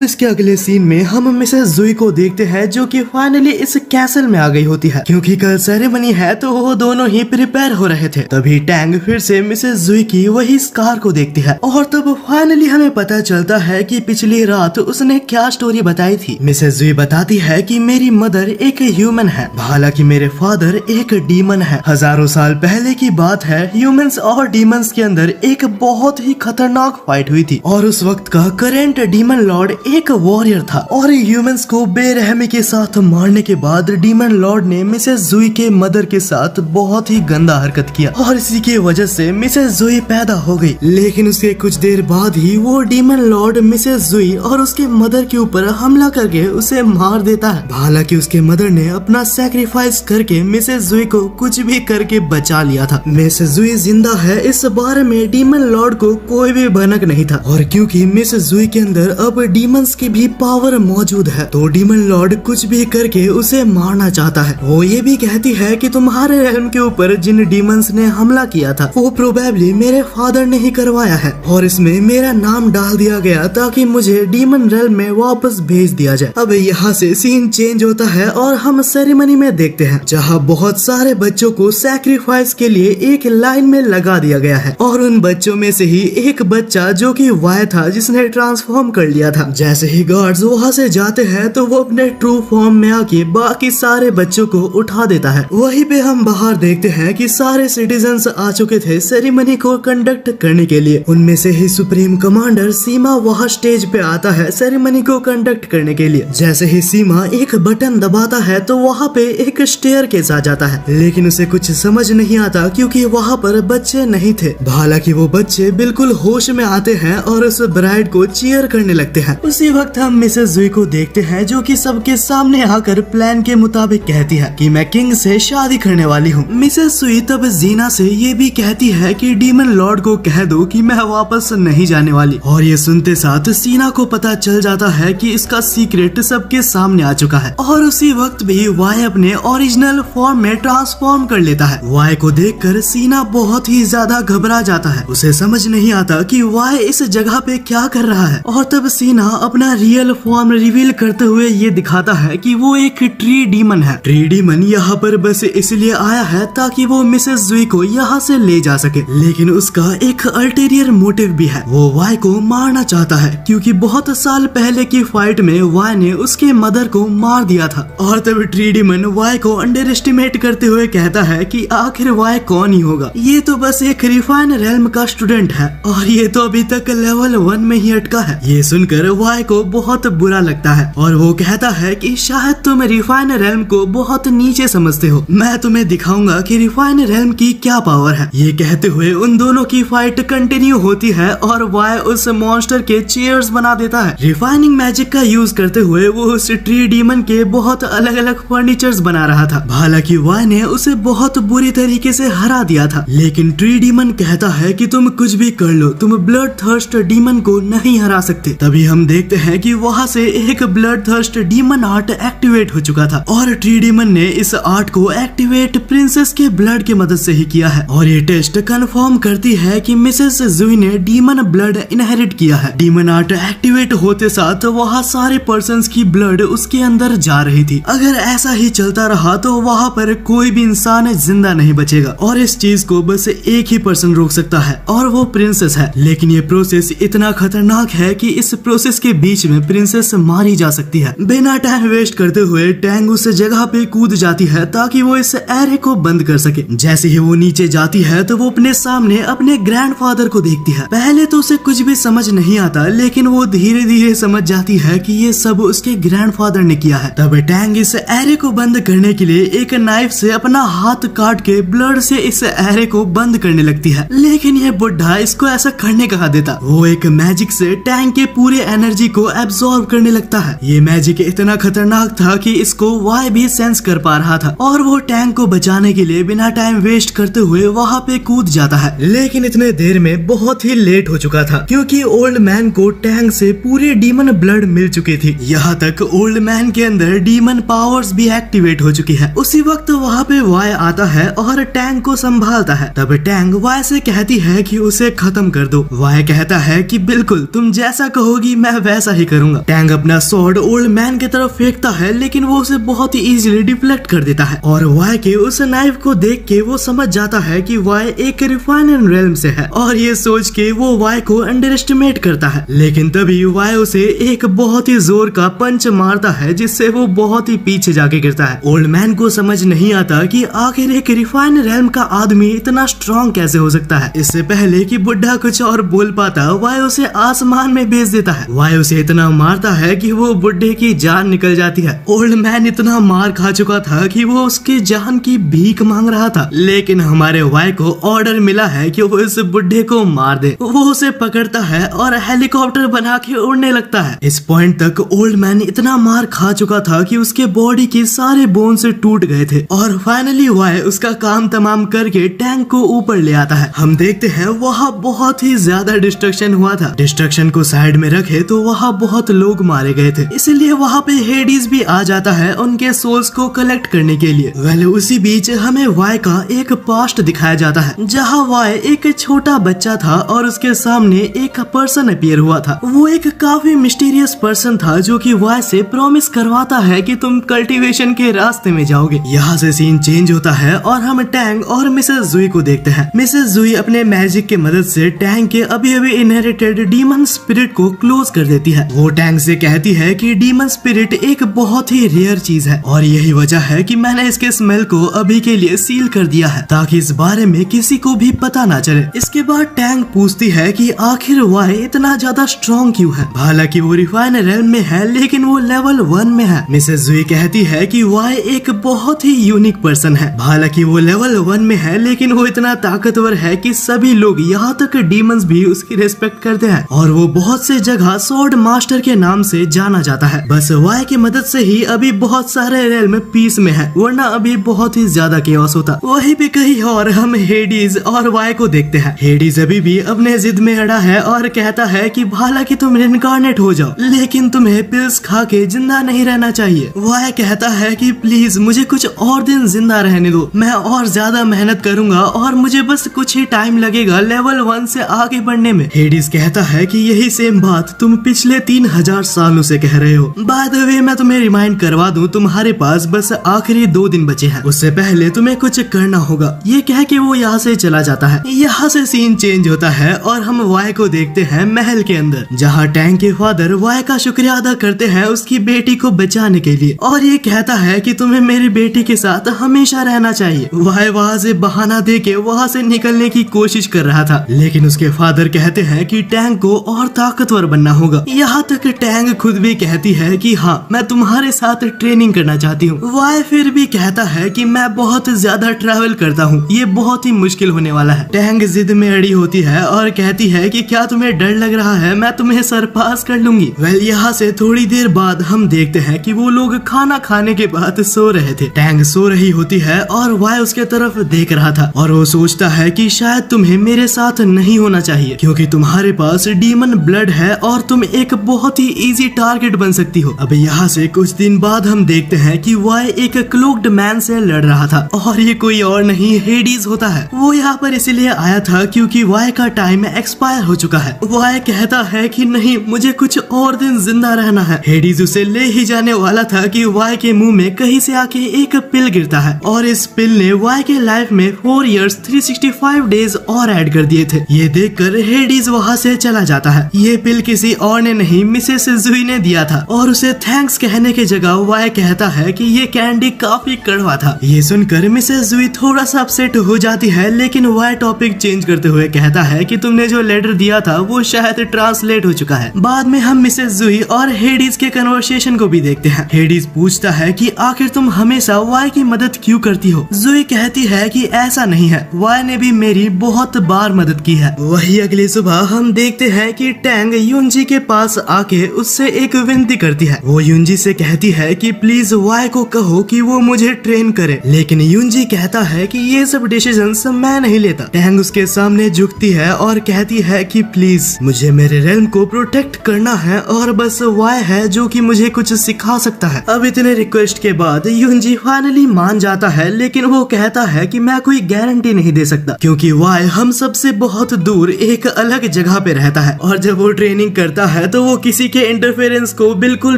इसके अगले सीन में हम मिसेस जुई को देखते हैं जो कि फाइनली इस कैसल में आ गई होती है क्योंकि कल सेरेमनी है तो वो दोनों ही प्रिपेयर हो रहे थे। तभी टैंग फिर से मिसेस जुई की वही स्कार को देखती है और तब फाइनली हमें पता चलता है कि पिछली रात उसने क्या स्टोरी बताई थी। मिसेस जुई बताती है कि मेरी मदर एक ह्यूमन है, हालांकि मेरे फादर एक डीमन है। हजारों साल पहले की बात है, ह्यूमंस और डीमंस के अंदर एक बहुत ही खतरनाक फाइट हुई थी और उस वक्त का करेंट डीमन लॉर्ड एक वॉरियर था और ह्यूमंस को बेरहमी के साथ मारने के बाद डीमन लॉर्ड ने मिसेस जुई के मदर के साथ बहुत ही गंदा हरकत किया और इसी की वजह से मिसेस जुई पैदा हो गई। लेकिन उसके कुछ देर बाद ही वो डीमन लॉर्ड मिसेस जुई और उसके मदर के ऊपर हमला करके उसे मार देता है। हालांकि उसके मदर ने अपना सैक्रिफाइस करके मिसेस जुई को कुछ भी करके बचा लिया था। मिसेस जुई जिंदा है इस बारे में डीमन लॉर्ड को कोई भी भनक नहीं था और क्योंकि मिसेस जुई के अंदर अब डीमन की भी पावर मौजूद है तो डीमन लॉर्ड कुछ भी करके उसे मारना चाहता है। वो ये भी कहती है कि तुम्हारे रेल्म के ऊपर जिन डीमंस ने हमला किया था वो प्रोबेबली मेरे फादर ने ही करवाया है और इसमें मेरा नाम डाल दिया गया ताकि मुझे डीमन रेल्म में वापस भेज दिया जाए। अब यहाँ से सीन चेंज होता है और हम सेरेमनी में देखते हैं जहाँ बहुत सारे बच्चों को सैक्रिफाइस के लिए एक लाइन में लगा दिया गया है और उन बच्चों में से ही एक बच्चा जो कि वाई था जिसने ट्रांसफॉर्म कर लिया था। जैसे ही गार्ड्स वहाँ से जाते हैं तो वो अपने ट्रू फॉर्म में आके बाकी सारे बच्चों को उठा देता है। वहीं पे हम बाहर देखते हैं कि सारे सिटीजन्स आ चुके थे सेरेमनी को कंडक्ट करने के लिए। उनमें से ही सुप्रीम कमांडर सीमा वहाँ स्टेज पे आता है सेरेमनी को कंडक्ट करने के लिए। जैसे ही सीमा एक बटन दबाता है तो वहाँ पे एक स्टेयरकेस आ जाता है, लेकिन उसे कुछ समझ नहीं आता क्योंकि वहाँ पर बच्चे नहीं थे। हालांकि वो बच्चे बिल्कुल होश में आते हैं और उस ब्राइड को चीयर करने लगते हैं। उसी वक्त हम मिसेस जुई को देखते हैं जो कि सबके सामने आकर प्लान के मुताबिक कहती है कि मैं किंग से शादी करने वाली हूँ। मिसेस जुई तब जीना से ये भी कहती है कि डीमन लॉर्ड को कह दो कि मैं वापस नहीं जाने वाली और ये सुनते साथ सीना को पता चल जाता है कि इसका सीक्रेट सबके सामने आ चुका है और उसी वक्त भी वाई अपने ओरिजिनल फॉर्म में ट्रांसफॉर्म कर लेता है। वाई को देखकर सीना बहुत ही ज्यादा घबरा जाता है, उसे समझ नहीं आता कि वाई इस जगह पे क्या कर रहा है और तब सीना अपना रियल फॉर्म रिवील करते हुए ये दिखाता है कि वो एक ट्री डीमन है। ट्री डीमन यहाँ पर बस इसलिए आया है ताकि वो मिसेस जुई को यहाँ से ले जा सके, लेकिन उसका एक अल्टीरियर मोटिव भी है। वो वाई को मारना चाहता है क्योंकि बहुत साल पहले की फाइट में वाई ने उसके मदर को मार दिया था और तब ट्री डीमन वाई को अंडर एस्टिमेट करते हुए कहता है कि आखिर वाई कौन ही होगा, ये तो बस एक रिफाइन रेल्म का स्टूडेंट है और ये तो अभी तक लेवल 1 में ही अटका है। ये सुनकर वाई वाई को बहुत बुरा लगता है और वो कहता है कि शायद तुम रिफाइन रेल्म को बहुत नीचे समझते हो, मैं तुम्हें दिखाऊंगा कि रिफाइन रेल्म की क्या पावर है। ये कहते हुए उन दोनों की फाइट कंटिन्यू होती है और वाई उस मॉन्स्टर के चेयर्स बना देता है। रिफाइनिंग मैजिक का यूज करते हुए वो उस ट्री डीमन के बहुत अलग अलग फर्नीचर्स बना रहा था। हालांकि वाई ने उसे बहुत बुरी तरीके से हरा दिया था, लेकिन ट्री डीमन कहता है कि तुम कुछ भी कर लो, तुम ब्लड थर्स्ट डीमन को नहीं हरा सकते। तभी हम देखते हैं कि वहाँ से एक blood thirst demon art activate हो चुका था और ट्री डीमन ने इस आर्ट को एक्टिवेट प्रिंसेस के ब्लड की मदद से ही किया है और ये टेस्ट कंफर्म करती है कि मिसेस जुई ने डीमन ब्लड इनहेरिट किया है। डीमन आर्ट एक्टिवेट होते साथ वहाँ सारे पर्सन्स की ब्लड उसके अंदर जा रही थी। अगर ऐसा ही चलता रहा तो वहाँ पर कोई भी इंसान जिंदा नहीं बचेगा और इस चीज को बस एक ही पर्सन रोक सकता है और वो प्रिंसेस है। लेकिन ये प्रोसेस इतना खतरनाक है कि इस प्रोसेस के बीच में प्रिंसेस मारी जा सकती है। बिना टाइम वेस्ट करते हुए टैंग उस जगह पे कूद जाती है ताकि वो इस एरे को बंद कर सके। जैसे ही वो नीचे जाती है तो वो अपने सामने अपने ग्रैंडफादर को देखती है। पहले तो उसे कुछ भी समझ नहीं आता, लेकिन वो धीरे धीरे समझ जाती है कि ये सब उसके ग्रैंडफादर ने किया है। तब टैंग इस एरे को बंद करने के लिए एक नाइफ से अपना हाथ काट के ब्लड से इस एरे को बंद करने लगती है, लेकिन ये बुढ़ा इसको ऐसा करने कहा देता। वो एक मैजिक से टैंग के पूरे एनर्जी को एब्सॉर्ब करने लगता है। ये मैजिक इतना खतरनाक था कि इसको वाई भी सेंस कर पा रहा था और वो टैंग को बचाने के लिए बिना टाइम वेस्ट करते हुए वहाँ पे कूद जाता है। लेकिन इतने देर में बहुत ही लेट हो चुका था क्योंकि ओल्ड मैन को टैंग से पूरी डीमन ब्लड मिल चुकी थी। यहाँ तक ओल्ड मैन के अंदर डीमन पावर्स भी एक्टिवेट हो चुकी है। उसी वक्त वहाँ पे वाई आता है और टैंग को संभालता है। तब टैंग वाई से कहती है कि उसे खत्म कर दो। वाई कहता है कि बिल्कुल तुम जैसा कहोगी मैं वैसा ही करूंगा। टैंग अपना स्वॉर्ड ओल्ड मैन की तरफ फेंकता है, लेकिन वो उसे बहुत ही इजीली डिफ्लेक्ट कर देता है और वाई के उस नाइफ को देख के वो समझ जाता है कि वाई एक रिफाइनड रेल्म से है और ये सोच के वो वाई को अंडर एस्टिमेट करता है। लेकिन तभी वाई उसे एक बहुत ही जोर का पंच मारता है जिससे वो बहुत ही पीछे जाके गिरता है। ओल्ड मैन को समझ नहीं आता कि आखिर एक रिफाइंड रेल्म का आदमी इतना स्ट्रॉन्ग कैसे हो सकता है। इससे पहले कि बुढ़ा कुछ और बोल पाता, वाई उसे आसमान में भेज देता है। वाई उसे इतना मारता है कि वो बुढ़े की जान निकल जाती है। ओल्ड मैन इतना मार खा चुका था कि वो उसकी जान की भीख मांग रहा था, लेकिन हमारे वाई को ऑर्डर मिला है कि वो इस बुढ़े को मार दे। वो उसे पकड़ता है और हेलीकॉप्टर बना के उड़ने लगता है। इस पॉइंट तक ओल्ड मैन इतना मार खा चुका था कि उसके बॉडी के सारे बोन से टूट गए थे और फाइनली वाई उसका काम तमाम करके टैंक को ऊपर ले आता है। हम देखते हैं वहाँ बहुत ही ज्यादा डिस्ट्रक्शन हुआ था। डिस्ट्रक्शन को साइड में रखे तो वहाँ बहुत लोग मारे गए थे, इसलिए वहाँ पे हेडीज भी आ जाता है उनके सोल्स को कलेक्ट करने के लिए। वेल उसी बीच हमें वाई का एक पास्ट दिखाया जाता है जहाँ वाई एक छोटा बच्चा था और उसके सामने एक पर्सन अपीयर हुआ था। वो एक काफी मिस्टीरियस पर्सन था जो कि वाई से प्रॉमिस करवाता है कि तुम कल्टीवेशन के रास्ते में जाओगे। यहाँ से सीन चेंज होता है और हम टैंग और मिसेस जुई को देखते हैं। मिसेस जुई अपने मैजिक की मदद से टैंग के अभी अभी इनहेरिटेड डीमन स्पिरिट को क्लोज कर देती है। वो टैंग से कहती है कि डीमन स्पिरिट एक बहुत ही रेयर चीज है और यही वजह है कि मैंने इसके स्मेल को अभी के लिए सील कर दिया है ताकि इस बारे में किसी को भी पता ना चले। इसके बाद टैंग पूछती है कि आखिर वाई इतना ज्यादा स्ट्रॉन्ग क्यों है। हालांकि वो रिफाइन रेल्म में है लेकिन वो लेवल 1 में है। मिसेस जुई कहती है कि वाई एक बहुत ही यूनिक पर्सन है। हालांकि वो लेवल 1 में है लेकिन वो इतना ताकतवर है कि सभी लोग यहाँ तक डीमंस भी उसकी रिस्पेक्ट करते हैं और वो बहुत से जगह स्वॉर्ड मास्टर के नाम से जाना जाता है। बस वाई की मदद से ही अभी बहुत सारे रेल्म पीस में है, वरना अभी बहुत ही ज्यादा केओस होता। वहीं पे कहीं और हम हेडीज और वाई को देखते हैं। हेडीज अभी भी अपने जिद में अड़ा है और कहता है कि हालांकि तुम इनकार्नेट हो जाओ लेकिन तुम्हें पिल्स खा के जिंदा नहीं रहना चाहिए। वाई कहता है कि प्लीज मुझे कुछ और दिन जिंदा रहने दो, मैं और ज्यादा मेहनत करूंगा और मुझे बस कुछ ही टाइम लगेगा लेवल 1 से आगे बढ़ने में। हेडीज कहता है कि यही सेम बात तुम पिछले 3000 सालों से कह रहे हो। बाय द वे मैं तुम्हें रिमाइंड करवा दूं, तुम्हारे पास बस आखिरी 2 दिन बचे हैं, उससे पहले तुम्हें कुछ करना होगा। ये कह के वो यहाँ से चला जाता है। यहाँ से सीन चेंज होता है और हम वाई को देखते हैं महल के अंदर, जहाँ टैंग के फादर वाई का शुक्रिया अदा करते हैं उसकी बेटी को बचाने के लिए और ये कहता है कि तुम्हें मेरी बेटी के साथ हमेशा रहना चाहिए। वाई वहाँ से बहाना दे के वहाँ से निकलने की कोशिश कर रहा था, लेकिन उसके फादर कहते हैं कि टैंग को और ताकतवर बनना होगा होगा। यहाँ तक टैंग खुद भी कहती है कि हाँ मैं तुम्हारे साथ ट्रेनिंग करना चाहती हूँ। वाई फिर भी कहता है कि मैं बहुत ज्यादा ट्रैवल करता हूँ, ये बहुत ही मुश्किल होने वाला है। टैंग जिद में अड़ी होती है और कहती है कि क्या तुम्हें डर लग रहा है, मैं तुम्हें सरपास कर लूंगी। वेल यहाँ से थोड़ी देर बाद हम देखते हैं कि वो लोग खाना खाने के बाद सो रहे थे। टैंग सो रही होती है और वाई उसके तरफ देख रहा था और वो सोचता है कि शायद तुम्हें मेरे साथ नहीं होना चाहिए क्योंकि तुम्हारे पास डीमन ब्लड है और तुम एक बहुत ही इजी टारगेट बन सकती हो। अब यहाँ से कुछ दिन बाद हम देखते हैं कि वाई एक क्लोक्ड मैन से लड़ रहा था और ये कोई और नहीं हेडीज होता है। वो यहाँ पर इसीलिए आया था क्योंकि वाई का टाइम एक्सपायर हो चुका है। वाई कहता है कि नहीं मुझे कुछ और दिन जिंदा रहना है। हेडीज उसे ले ही जाने वाला था कि वाई के मुंह में कहीं से आके एक पिल गिरता है और इस पिल ने वाई के लाइफ में 4 years 365 डेज और ऐड कर दिए थे। ये देखकर हेडीज वहाँ से चला जाता है। ये पिल किसी और ने नहीं मिसेस जुई ने दिया था और उसे थैंक्स कहने की जगह वाई कहता है कि ये कैंडी काफी कड़वा था। ये सुनकर मिसेस जुई थोड़ा सा अपसेट हो जाती है लेकिन वाई टॉपिक चेंज करते हुए कहता है कि तुमने जो लेटर दिया था वो शायद ट्रांसलेट हो चुका है। बाद में हम मिसेस जुई और हेडीज के कन्वर्सेशन को भी देखते हैं। हेडीज पूछता है कि आखिर तुम हमेशा वाई की मदद क्यों करती हो। जुई कहती है कि ऐसा नहीं है, वाई ने भी मेरी बहुत बार मदद की है। वही अगली सुबह हम देखते हैं कि टैंग युनजी के पास आके उससे एक विनती करती है। वो युनजी से कहती है कि प्लीज वाई को कहो कि वो मुझे ट्रेन करे, लेकिन युनजी कहता है कि ये सब डिसीजंस मैं नहीं लेता। टैंग उसके सामने झुकती है और कहती है कि प्लीज मुझे मेरे रेल्म को प्रोटेक्ट करना है और बस वाई है जो कि मुझे कुछ सिखा सकता है। अब इतने रिक्वेस्ट के बाद युनजी फाइनली मान जाता है लेकिन वो कहता है कि मैं कोई गारंटी नहीं दे सकता क्योंकि वाई हम सबसे बहुत दूर एक अलग जगह पे रहता है और जब वो ट्रेनिंग करता है तो वो किसी के इंटरफेरेंस को बिल्कुल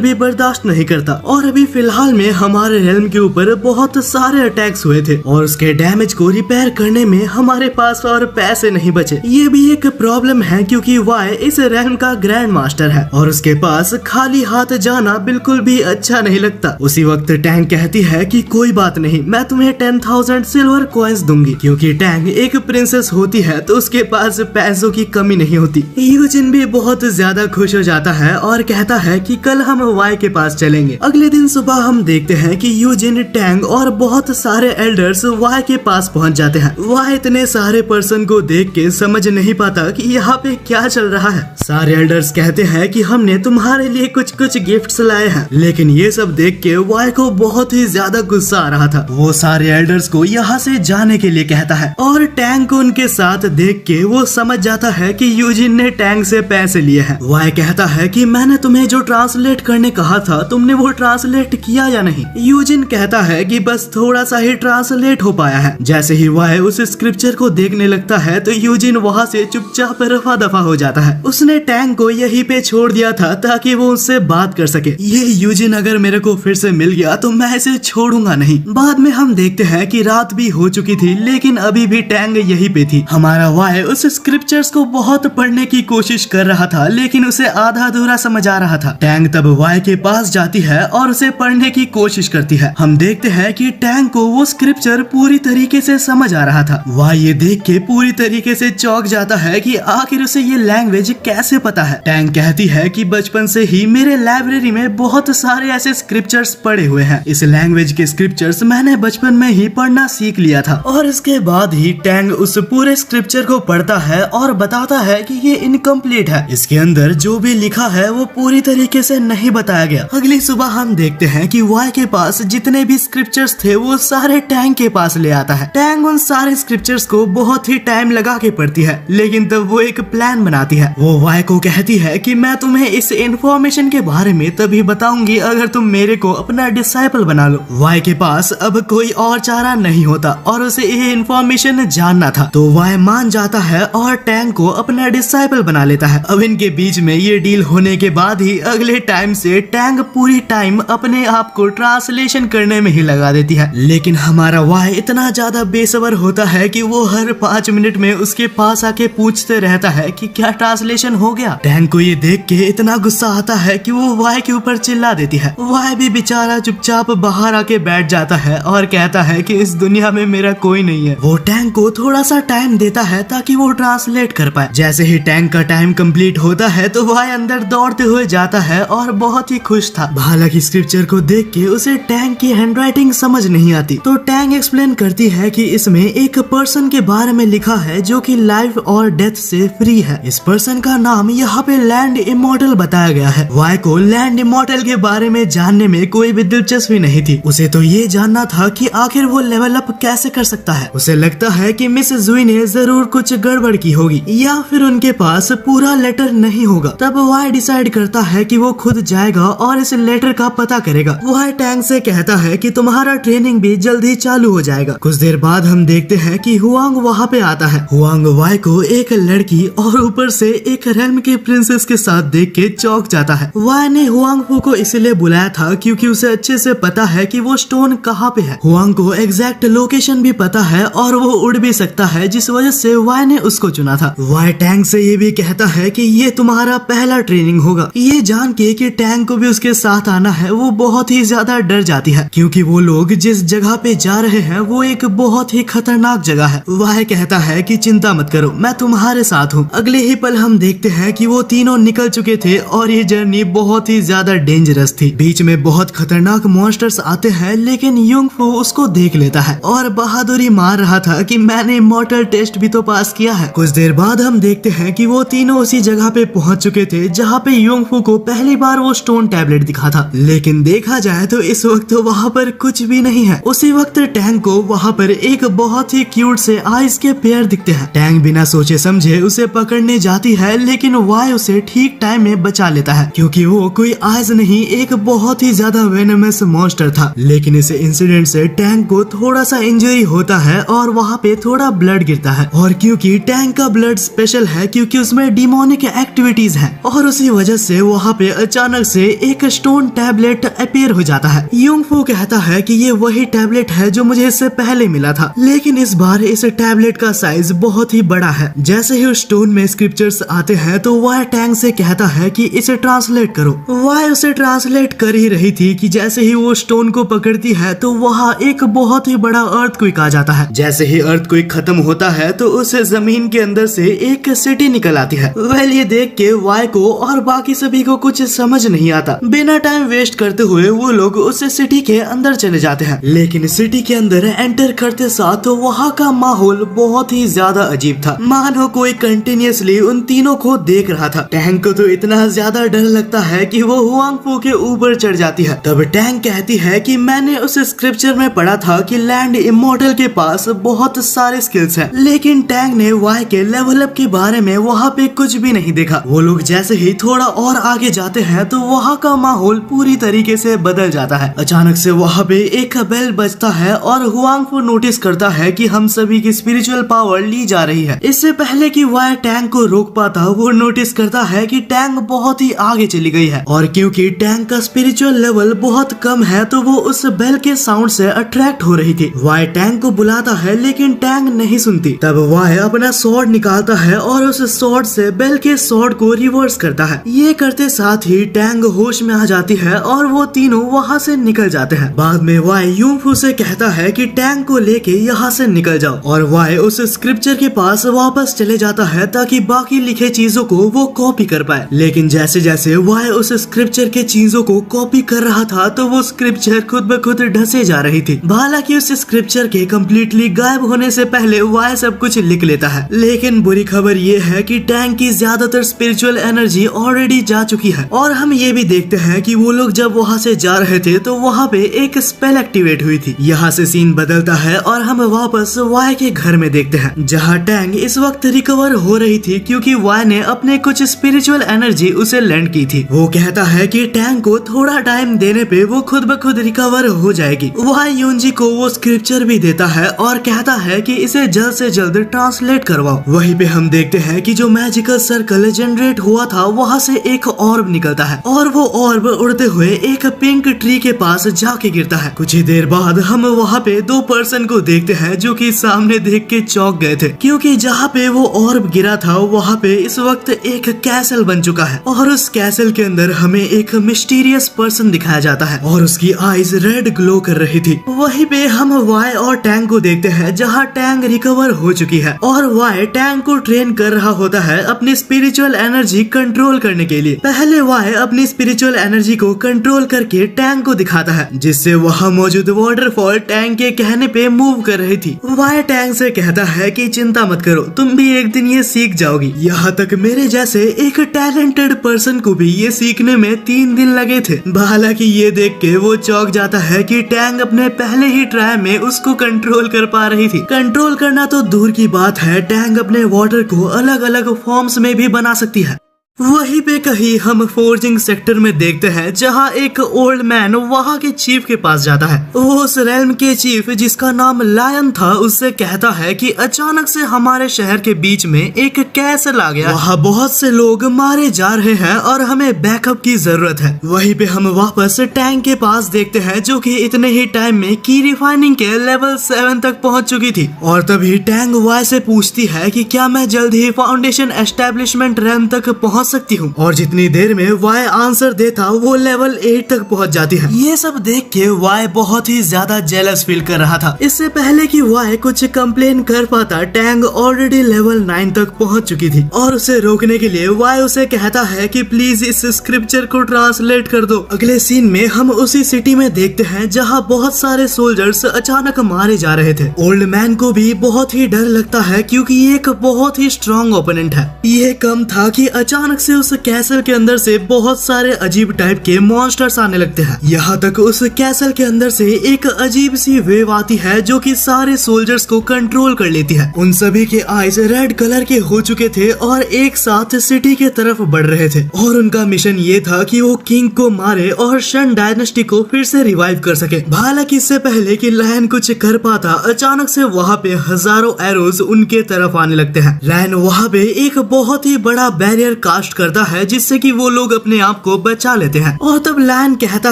भी बर्दाश्त नहीं करता। और अभी फिलहाल में हमारे रेल्म के ऊपर बहुत सारे अटैक्स हुए थे और उसके डैमेज को रिपेयर करने में हमारे पास और पैसे नहीं बचे। ये भी एक प्रॉब्लम है क्योंकि वाई इस रेल्म का ग्रैंड मास्टर है और उसके पास खाली हाथ जाना बिल्कुल भी अच्छा नहीं लगता। उसी वक्त टैंग कहती है कि कोई बात नहीं, मैं तुम्हें 10,000 सिल्वर कॉइन्स दूंगी क्योंकि टैंग एक प्रिंसेस होती है तो उसके पास पैसों की कमी नहीं होती। यूजिन भी बहुत ज्यादा खुश हो जाता है और कहता है कि कल हम वाई के पास चलेंगे। अगले दिन सुबह हम देखते हैं कि यूजिन, टैंग और बहुत सारे एल्डर्स वाई के पास पहुंच जाते हैं। वाई इतने सारे पर्सन को देख के समझ नहीं पाता कि यहाँ पे क्या चल रहा है। सारे एल्डर्स कहते हैं कि हमने तुम्हारे लिए कुछ कुछ गिफ्ट्स लाए हैं, लेकिन ये सब देख के वाई को बहुत ही ज्यादा गुस्सा आ रहा था। वो सारे एल्डर्स को यहाँ से जाने के लिए कहता है और टैंग को उनके साथ देख के वो समझ जाता है कि यूजिन ने टैंग से पैसे लिए हैं। वाई कहता है कि मैंने तुम्हें जो ट्रांसलेट करने कहा था तुमने वो ट्रांसलेट किया या नहीं। यूजिन कहता है कि बस थोड़ा सा ही ट्रांसलेट हो पाया है। जैसे ही वाई उस स्क्रिप्चर को देखने लगता है तो यूजिन वहाँ से चुपचाप रफा दफा हो जाता है। उसने टैंग को यहीं पे छोड़ दिया था ताकि वो उससे बात कर सके। ये यूजिन अगर मेरे को फिर से मिल गया तो मैं इसे छोड़ूंगा नहीं। बाद में हम देखते हैं कि रात भी हो चुकी थी लेकिन अभी भी टैंग यहीं पे थी। हमारा वाई उस स्क्रिप्चर्स को बहुत पढ़ने की कोशिश कर रहा था लेकिन उसे आधा अधूरा समझ आ रहा था। टैंग तब वाई के पास जाती है और उसे पढ़ने की कोशिश करती है। हम देखते हैं कि टैंग को वो स्क्रिप्चर पूरी तरीके से समझ आ रहा था। वाई ये देख के पूरी तरीके से चौंक जाता है कि आखिर उसे ये लैंग्वेज कैसे पता है। टैंग कहती है कि बचपन से ही मेरे लाइब्रेरी में बहुत सारे ऐसे स्क्रिप्चर्स पढ़े हुए हैं। इस लैंग्वेज के स्क्रिप्चर्स मैंने बचपन में ही पढ़ना सीख लिया था। और इसके बाद ही टैंग उस पूरे स्क्रिप्चर को पढ़ता है और बताता है कि ये इनकम्प्लीट है, इसके अंदर जो भी लिखा है वो पूरी तरीके से नहीं बताया गया। अगली सुबह हम देखते हैं कि वाई के पास जितने भी स्क्रिप्चर्स थे वो सारे टैंग के पास ले आता है। टैंग उन सारे स्क्रिप्चर्स को बहुत ही टाइम लगा के पढ़ती है लेकिन तब वो एक प्लान बनाती है। वो वाई को कहती है कि मैं तुम्हें इस इंफॉर्मेशन के बारे में तभी बताऊंगी अगर तुम मेरे को अपना डिसाइपल बना लो। वाई के पास अब कोई और चारा नहीं होता और उसे ये इंफॉर्मेशन जानना था तो वाई मान जाता है और टैंग को अपना डिसाइपल बना लेता है। अब इनके बीच में ये डील होने के बाद ही अगले टाइम से टैंग पूरी टाइम अपने आप को ट्रांसलेशन करने में ही लगा देती है। लेकिन हमारा वाई इतना ज्यादा बेसब्र होता है कि वो हर 5 मिनट में उसके पास आके पूछते रहता है कि क्या ट्रांसलेशन हो गया। टैंग को ये देख के इतना गुस्सा आता है कि वो वाई के ऊपर चिल्ला देती है। वाई भी बेचारा चुपचाप बाहर आके बैठ जाता है और कहता है कि इस दुनिया में मेरा कोई नहीं है। वो टैंग को थोड़ा सा टाइम देता है ताकि वो ट्रांसलेट कर पाए। जैसे ही टैंग का टाइम कंप्लीट होता है तो वाई अंदर दौड़ते हुए जाता है और बहुत ही खुश था। हालांकि स्क्रिप्चर को देख के उसे टैंक की हैंडराइटिंग समझ नहीं आती, तो टैंक एक्सप्लेन करती है कि इसमें एक पर्सन के बारे में लिखा है जो कि लाइफ और डेथ से फ्री है। इस पर्सन का नाम यहाँ पे लैंड इमॉर्टल बताया गया है। वाई को लैंड इमॉर्टल के बारे में जानने में कोई भी दिलचस्पी नहीं थी। उसे तो ये जानना था कि आखिर वो लेवल अप कैसे कर सकता है। उसे लगता है कि मिस जुई ने जरूर कुछ गड़बड़ की होगी या फिर उनके पास पूरा लेटर नहीं होगा। तब वाई डिसाइड करता है कि वो खुद जाएगा और इस लेटर का पता करेगा। वाई टैंक से कहता है कि तुम्हारा ट्रेनिंग भी जल्दी चालू हो जाएगा। कुछ देर बाद हम देखते हैं कि हुआंग वहाँ पे आता है। हुआंग वाई को एक लड़की और ऊपर से एक रेल्म के प्रिंसेस के साथ देख के चौंक जाता है। वाई ने हुआंग फू को इसलिए बुलाया था क्योंकि उसे अच्छे से पता है कि वो स्टोन कहाँ पे है। हुआंग को एग्जैक्ट लोकेशन भी पता है और वो उड़ भी सकता है, जिस वजह से वाई ने उसको चुना था। वाई टैंक से ये भी कहता है कि ये तुम्हारा पहला ट्रेनिंग होगा। ये जान के कि टैंक को भी उसके साथ आना है, वो बहुत ही ज्यादा डर जाती है क्योंकि वो लोग जिस जगह पे जा रहे हैं वो एक बहुत ही खतरनाक जगह है। वाई कहता है कि चिंता मत करो, मैं तुम्हारे साथ हूँ। अगले ही पल हम देखते हैं कि वो तीनों निकल चुके थे और ये जर्नी बहुत ही ज्यादा डेंजरस थी। बीच में बहुत खतरनाक मॉन्स्टर्स आते हैं, लेकिन युंग फू उसको देख लेता है और बहादुरी मार रहा था कि मैंने इमॉर्टल टेस्ट भी तो पास किया है। कुछ देर बाद हम देखते हैं कि वो तीनों उसी जगह पे पहुंच चुके थे जहाँ पे युंग फू को पहली बार वो स्टोन टैबलेट दिखा था। लेकिन देखा जाए तो इस वक्त वहाँ पर कुछ भी नहीं है। उसी वक्त टैंक को वहाँ पर एक बहुत ही क्यूट से आइस के पेयर दिखते हैं। टैंक बिना सोचे समझे उसे पकड़ने जाती है, लेकिन वाई उसे ठीक टाइम में बचा लेता है क्योंकि वो कोई आइस नहीं, एक बहुत ही ज्यादा वेनमस मॉन्स्टर था। लेकिन इस इंसिडेंट से टैंक को थोड़ा सा इंजरी होता है और वहाँ पे थोड़ा ब्लड गिरता है। और क्योंकि टैंक का ब्लड स्पेशल है क्योंकि उसमें डिमोनिक एक्टिविटीज है और उसी वजह से वहाँ पे अचानक से एक स्टोन टैबलेट अपीयर हो जाता है। युंग फू कहता है कि ये वही टैबलेट है जो मुझे इससे पहले मिला था, लेकिन इस बार इस टैबलेट का साइज बहुत ही बड़ा है। जैसे ही उस स्टोन में स्क्रिप्चर्स आते हैं तो वाई टैंक से कहता है कि इसे ट्रांसलेट करो। वाई उसे ट्रांसलेट कर ही रही थी कि जैसे ही वो स्टोन को पकड़ती है तो वहाँ एक बहुत ही बड़ा अर्थक्वेक आ जाता है। जैसे ही अर्थक्वेक खत्म होता है तो उस जमीन के अंदर से एक सिटी निकल आती है। वेल ये देख के वाई को और बाकी सभी को कुछ समझ नहीं आता। बिना टाइम वेस्ट करते हुए वो लोग उस सिटी के अंदर चले जाते हैं। लेकिन सिटी के अंदर एंटर करते साथ तो वहाँ का माहौल बहुत ही ज्यादा अजीब था, मानो कोई कंटिन्यूअसली उन तीनों को देख रहा था। टैंक को तो इतना ज्यादा डर लगता है कि वो हुआंग फू के ऊपर चढ़ जाती है। तब टैंक कहती है कि मैंने उस स्क्रिप्चर में पढ़ा था कि लैंड इमॉर्टल के पास बहुत सारे स्किल्स हैं, लेकिन टैंक ने वाई के लेवल अप के बारे में वहाँ पे कुछ भी नहीं देखा। वो लोग जैसे ही थोड़ा और आगे जाते हैं तो वहाँ का माहौल पूरी तरीके से बदल जाता है। अचानक से वहाँ पे एक बेल बजता है और हुआंग फू नोटिस करता है कि हम सभी की स्पिरिचुअल पावर ली जा रही है। इससे पहले कि वाई टैंक को रोक पाता वो नोटिस करता है कि टैंक बहुत ही आगे चली गई है और क्योंकि टैंक का स्पिरिचुअल लेवल बहुत कम है तो वो उस बेल के साउंड से अट्रैक्ट हो रही थी। वाई टैंक को बुलाता है लेकिन टैंक नहीं सुनती। तब वाई अपना स्वॉर्ड निकालता है और उस स्वॉर्ड से बेल के स्वॉर्ड को रिवर्स करता है। ये करते साथ ही टैंक होश में आ जाती है और वो तीनों वहाँ से निकल जाते हैं। बाद में वाई युंग फू से कहता है कि टैंक को लेके यहाँ से निकल जाओ और वाई उस स्क्रिप्चर के पास वापस चले जाता है ताकि बाकी लिखे चीजों को वो कॉपी कर पाए। लेकिन जैसे जैसे वाई उस स्क्रिप्चर के चीजों को कॉपी कर रहा था तो वो स्क्रिप्चर खुद ब खुद ढसे जा रही थी। हालांकि उस स्क्रिप्चर के कम्प्लीटली गायब होने से पहले वाई सब कुछ लिख लेता है। लेकिन बुरी खबर ये है कि टैंक की ज्यादातर स्पिरिचुअल एनर्जी ऑलरेडी जा चुकी है और हम ये भी देखते हैं कि वो लोग जब वहाँ से जा रहे थे तो वहाँ पे एक स्पेल एक्टिवेट हुई थी। यहाँ से सीन बदलता है और हम वापस वाई के घर में देखते हैं जहाँ टैंक इस वक्त रिकवर हो रही थी क्योंकि वाई ने अपने कुछ स्पिरिचुअल एनर्जी उसे लैंड की थी। वो कहता है कि टैंक को थोड़ा टाइम देने पे वो खुद ब खुद रिकवर हो जाएगी। वाई यूनजी को वो स्क्रिप्चर भी देता है और कहता है कि इसे जल्द से जल्द ट्रांसलेट करवाओ। वहीं पे हम देखते हैं कि जो मैजिकल सर्कल जनरेट हुआ था वहाँ से एक ऑर्ब निकलता है और वो ऑर्ब उड़ते हुए एक पिंक ट्री के पास जाके गिरता है। कुछ ही देर बाद हम वहाँ पे दो पर्सन को देखते हैं जो कि सामने देख के चौंक गए थे क्योंकि जहाँ पे वो ऑर्ब गिरा था वहाँ पे इस वक्त एक कैसल बन चुका है और उस कैसल के अंदर हमें एक मिस्टीरियस पर्सन दिखाया जाता है और उसकी आईज रेड ग्लो कर रही थी। वहीं पे हम वाई और टैंक को देखते हैं जहाँ टैंक रिकवर हो चुकी है और वाई टैंक को ट्रेन कर रहा होता है अपनी स्पिरिचुअल एनर्जी एनर्जी कंट्रोल करने के लिए। पहले वाई अपनी स्पिरिचुअल एनर्जी को कंट्रोल करके टैंग को दिखाता है, जिससे वहाँ मौजूद वाटरफॉल टैंग के कहने पे मूव कर रही थी। वाई टैंग से कहता है कि चिंता मत करो, तुम भी एक दिन ये सीख जाओगी। यहाँ तक मेरे जैसे एक टैलेंटेड पर्सन को भी ये सीखने में 3 दिन लगे थे। हालांकि ये देख के वो चौंक जाता है कि टैंग अपने पहले ही ट्राई में उसको कंट्रोल कर पा रही थी। कंट्रोल करना तो दूर की बात है, टैंग अपने वाटर को अलग अलग फॉर्म्स में भी बना सकती है। वहीं पे कहीं हम फोर्जिंग सेक्टर में देखते हैं, जहां एक ओल्ड मैन वहां के चीफ के पास जाता है। वो उस रेल्म के चीफ, जिसका नाम लायन था, उससे कहता है कि अचानक से हमारे शहर के बीच में एक कैसल आ गया। वहां बहुत से लोग मारे जा रहे हैं और हमें बैकअप की जरूरत है। वहीं पे हम वापस टैंक के पास देखते हैं, जो कि इतने ही टाइम में की रिफाइनिंग के लेवल 7 तक पहुंच चुकी थी। और तभी टैंग वाई से पूछती है कि क्या मैं जल्द ही फाउंडेशन एस्टेब्लिशमेंट रेल्म तक पहुंच सकती हूँ। और जितनी देर में वाई आंसर देता वो लेवल 8 तक पहुंच जाती है। ये सब देख के वाई बहुत ही ज्यादा जेलस फील कर रहा था। इससे पहले कि वाई कुछ कंप्लेन कर पाता, टैंग ऑलरेडी लेवल 9 तक पहुंच चुकी थी। और उसे रोकने के लिए वाई उसे कहता है कि प्लीज इस स्क्रिप्चर को ट्रांसलेट कर दो। अगले सीन में हम उसी सिटी में देखते हैं, जहाँ बहुत सारे सोल्जर्स अचानक मारे जा रहे थे। ओल्ड मैन को भी बहुत ही डर लगता है, क्योंकि ये एक बहुत ही स्ट्रॉन्ग ओपोनेंट है। ये कम था कि अचानक से उस कैसल के अंदर से बहुत सारे अजीब टाइप के मॉन्स्टर्स आने लगते हैं। यहाँ तक उस कैसल के अंदर से एक अजीब सी वेव आती है, जो कि सारे सोल्जर्स को कंट्रोल कर लेती है। उन सभी के आईज रेड कलर के हो चुके थे और एक साथ सिटी के तरफ बढ़ रहे थे। और उनका मिशन ये था कि वो किंग को मारे और शन डायनेस्टी को फिर से रिवाइव कर सके। हालांकि इससे पहले कि लायन कुछ कर पाता, अचानक से वहाँ पे हजारों एरोज उनके तरफ आने लगते हैं। लायन वहाँ पे एक बहुत ही बड़ा बैरियर कास्ट करता है, जिससे कि वो लोग अपने आप को बचा लेते हैं। और तब लायन कहता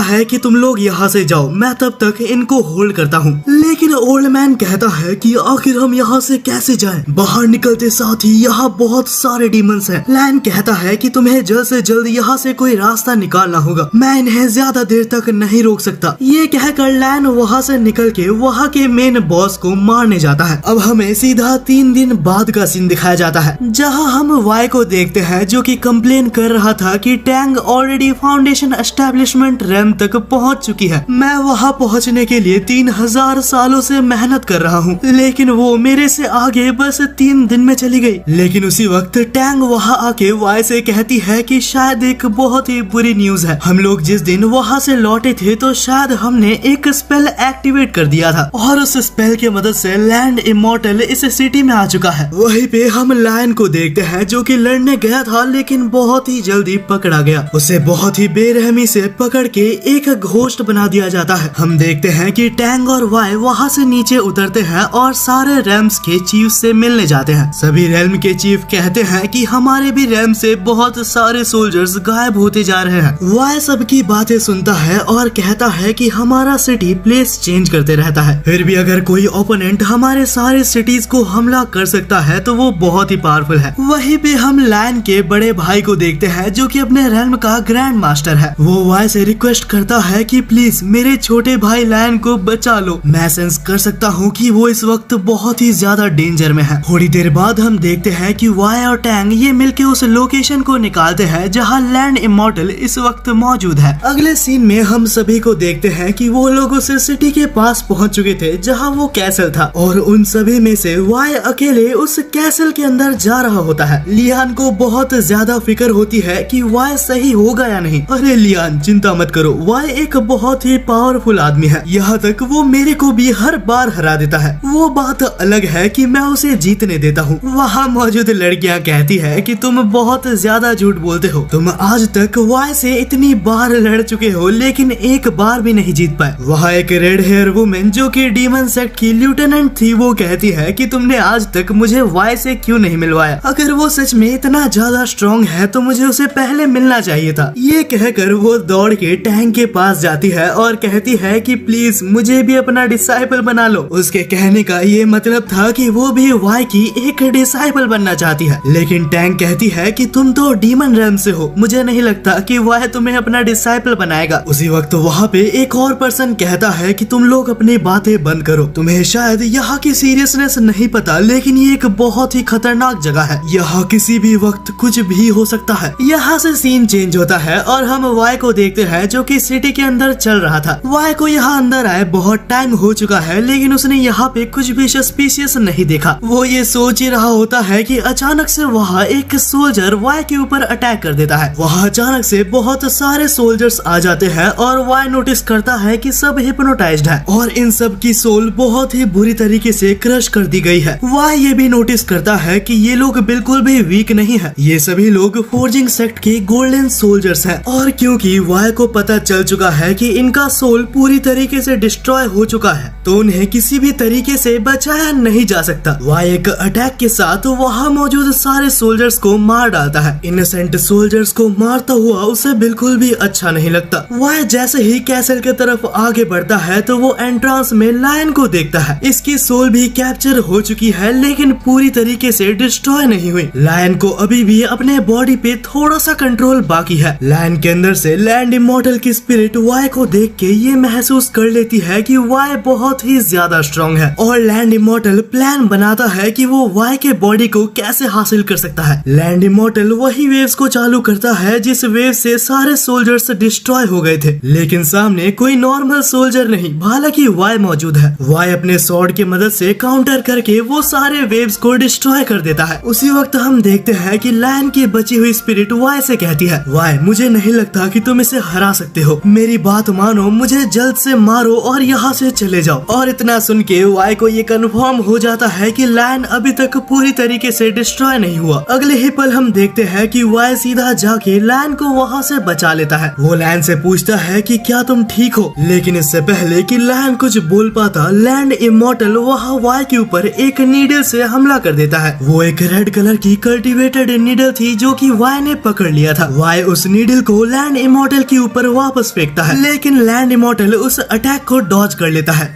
है कि तुम लोग यहाँ से जाओ, मैं तब तक इनको होल्ड करता हूँ। लेकिन ओल्ड मैन कहता है कि आखिर हम यहाँ से कैसे जाएं? बाहर निकलते साथ ही यहाँ बहुत सारे डीमंस हैं। लायन कहता है कि तुम्हें जल्द से जल्द यहाँ से कोई रास्ता निकालना होगा, मैं इन्हें ज्यादा देर तक नहीं रोक सकता। ये कहकर लायन वहाँ से निकल के वहाँ के मेन बॉस को मारने जाता है। अब हमें सीधा 3 दिन बाद का सीन दिखाया जाता है, जहाँ हम वाई को देखते हैं, जो कि कंप्लेन कर रहा था कि Tang already foundation establishment realm तक पहुंच चुकी है। मैं वहां पहुंचने के लिए 3000 सालों से मेहनत कर रहा हूं, लेकिन वो मेरे से आगे बस 3 दिन में चली गई। लेकिन उसी वक्त टैंग वहां आके वाई से कहती है कि शायद एक बहुत ही बुरी न्यूज है। हम लोग जिस दिन वहां से लौटे थे, तो शायद हमने एक स्पेल एक्टिवेट कर दिया था, और उस स्पेल की मदद से लैंड इमॉर्टल इस सिटी में आ चुका है। वहीं पे हम लायन को देखते हैं, जो कि लड़ने गया था, लेकिन बहुत ही जल्दी पकड़ा गया। उसे बहुत ही बेरहमी से पकड़ के एक घोस्ट बना दिया जाता है। हम देखते हैं कि टैंग और वाई वहां से नीचे उतरते हैं और सारे रेल्म्स के चीफ से मिलने जाते हैं। सभी रेल्म के चीफ कहते हैं कि हमारे भी रेल्म से बहुत सारे सोल्जर्स गायब होते जा रहे हैं। वाई सबकी बातें सुनता है और कहता है कि हमारा सिटी प्लेस चेंज करते रहता है, फिर भी अगर कोई ओपोनेंट हमारे सारे सिटीज को हमला कर सकता है तो वो बहुत ही पावरफुल है। वहीं पे हम लायन के बड़े भाई को देखते हैं, जो कि अपने रेल्म का ग्रैंड मास्टर है। वो वाई से रिक्वेस्ट करता है कि प्लीज मेरे छोटे भाई लायन को बचा लो। मैं सेंस कर सकता हूँ कि वो इस वक्त बहुत ही ज्यादा डेंजर में है। थोड़ी देर बाद हम देखते हैं कि वाई और टैंग ये मिलके उस लोकेशन को निकालते हैं, जहाँ लैंड इमॉर्टल इस वक्त मौजूद है। अगले सीन में हम सभी को देखते हैं कि वो लोग उस सिटी के पास पहुँच चुके थे, जहाँ वो कैसल था, और उन सभी में से वाई अकेले उस कैसल के अंदर जा रहा होता है। लियान को बहुत ज्यादा फिक्र होती है कि वाई सही होगा या नहीं। अरे लियान चिंता मत करो, वाई एक बहुत ही पावरफुल आदमी है, यहाँ तक वो मेरे को भी हर बार हरा देता है। वो बात अलग है कि मैं उसे जीतने देता हूँ। वहाँ मौजूद लड़कियाँ कहती है कि तुम बहुत ज्यादा झूठ बोलते हो, तुम आज तक वाई से इतनी बार लड़ चुके हो, लेकिन एक बार भी नहीं जीत पाए। वहाँ एक रेड हेयर वुमेन, जो कि डीमन सेक्ट की लेफ्टिनेंट थी, वो कहती है कि तुमने आज तक मुझे वाई से क्यों नहीं मिलवाया? अगर वो सच में इतना ज्यादा स्ट्रॉन्ग है तो मुझे उसे पहले मिलना चाहिए था। ये कहकर वो दौड़ के टैंक के पास जाती है और कहती है कि प्लीज मुझे भी अपना डिसाइपल बना लो। उसके कहने का ये मतलब था कि वो भी वाई की एक डिसाइपल बनना चाहती है, लेकिन टैंक कहती है कि तुम तो डीमन रेल्म से हो, मुझे नहीं लगता कि वाई तुम्हें अपना डिसाइपल बनाएगा। उसी वक्त वहाँ पे एक और पर्सन कहता है कि तुम लोग अपनी बातें बंद करो, तुम्हें शायद यहाँ की सीरियसनेस नहीं पता, लेकिन ये एक बहुत ही खतरनाक जगह है, यहाँ किसी भी वक्त कुछ भी ही हो सकता है। यहाँ से सीन चेंज होता है और हम वाई को देखते हैं जो कि सिटी के अंदर चल रहा था। वाई को यहाँ अंदर आए बहुत टाइम हो चुका है, लेकिन उसने यहाँ पे कुछ भी सस्पिशियस नहीं देखा। वो ये सोच ही रहा होता है कि अचानक से वहाँ एक सोल्जर वाई के ऊपर अटैक कर देता है। वहाँ अचानक से बहुत सारे सोल्जर्स आ जाते हैं और वाई नोटिस करता है कि सब हिप्नोटाइज्ड है और इन सब की सोल बहुत ही बुरी तरीके से क्रश कर दी गई है। वाई ये भी नोटिस करता है कि ये लोग बिल्कुल भी वीक नहीं है, ये सभी लोग फोर्जिंग सेक्ट के गोल्डन सोल्जर्स हैं। और क्योंकि वाई को पता चल चुका है कि इनका सोल पूरी तरीके से डिस्ट्रॉय हो चुका है, तो उन्हें किसी भी तरीके से बचाया नहीं जा सकता। वाई एक अटैक के साथ वहाँ मौजूद सारे सोल्जर्स को मार डालता है। इनोसेंट सोल्जर्स को मारता हुआ उसे बिल्कुल भी अच्छा नहीं लगता। वाई जैसे ही कैसल के तरफ आगे बढ़ता है तो वो एंट्रांस में लायन को देखता है। इसकी सोल भी कैप्चर हो चुकी है, लेकिन पूरी तरीके से डिस्ट्रॉय नहीं हुई। लायन को अभी भी अपने बॉडी पे थोड़ा सा कंट्रोल बाकी है। लायन के अंदर से लैंड इमॉर्टल की स्पिरिट वाई को देख के ये महसूस कर लेती है कि वाई बहुत ही ज्यादा स्ट्रॉन्ग है और लैंड इमॉर्टल प्लान बनाता है कि वो वाई के बॉडी को कैसे हासिल कर सकता है। लैंड इमॉर्टल वही वेव्स को चालू करता है जिस वेव से सारे सोल्जर्स डिस्ट्रॉय हो गए थे, लेकिन सामने कोई नॉर्मल सोल्जर नहीं, हालांकि वाई मौजूद है। वाई अपने स्वॉर्ड की मदद से काउंटर करके वो सारे वेव्स को डिस्ट्रॉय कर देता है। उसी वक्त हम देखते हैं कि लायन की बची हुई स्पिरिट वाई से कहती है, वाई मुझे नहीं लगता कि तुम इसे हरा सकते हो, मेरी बात मानो, मुझे जल्द से मारो और यहाँ से चले जाओ। और इतना सुन के वाई को ये कंफर्म हो जाता है कि लायन अभी तक पूरी तरीके से डिस्ट्रॉय नहीं हुआ। अगले ही पल हम देखते हैं कि वाई सीधा जाके लायन को वहाँ से बचा लेता है। वो लायन से पूछता है कि क्या तुम ठीक हो, लेकिन इससे पहले कि लायन कुछ बोल पाता, लैंड इमॉर्टल वहाँ वाई के ऊपर एक नीडल से हमला कर देता है। वो एक रेड कलर की कल्टीवेटेड नीडल थी जो कि वाई ने पकड़ लिया था। वाई उस नीडल को लैंड इमॉर्टल के ऊपर वापस फेंकता है, लेकिन लैंड इमॉर्टल उस अटैक को डॉज कर लेता है।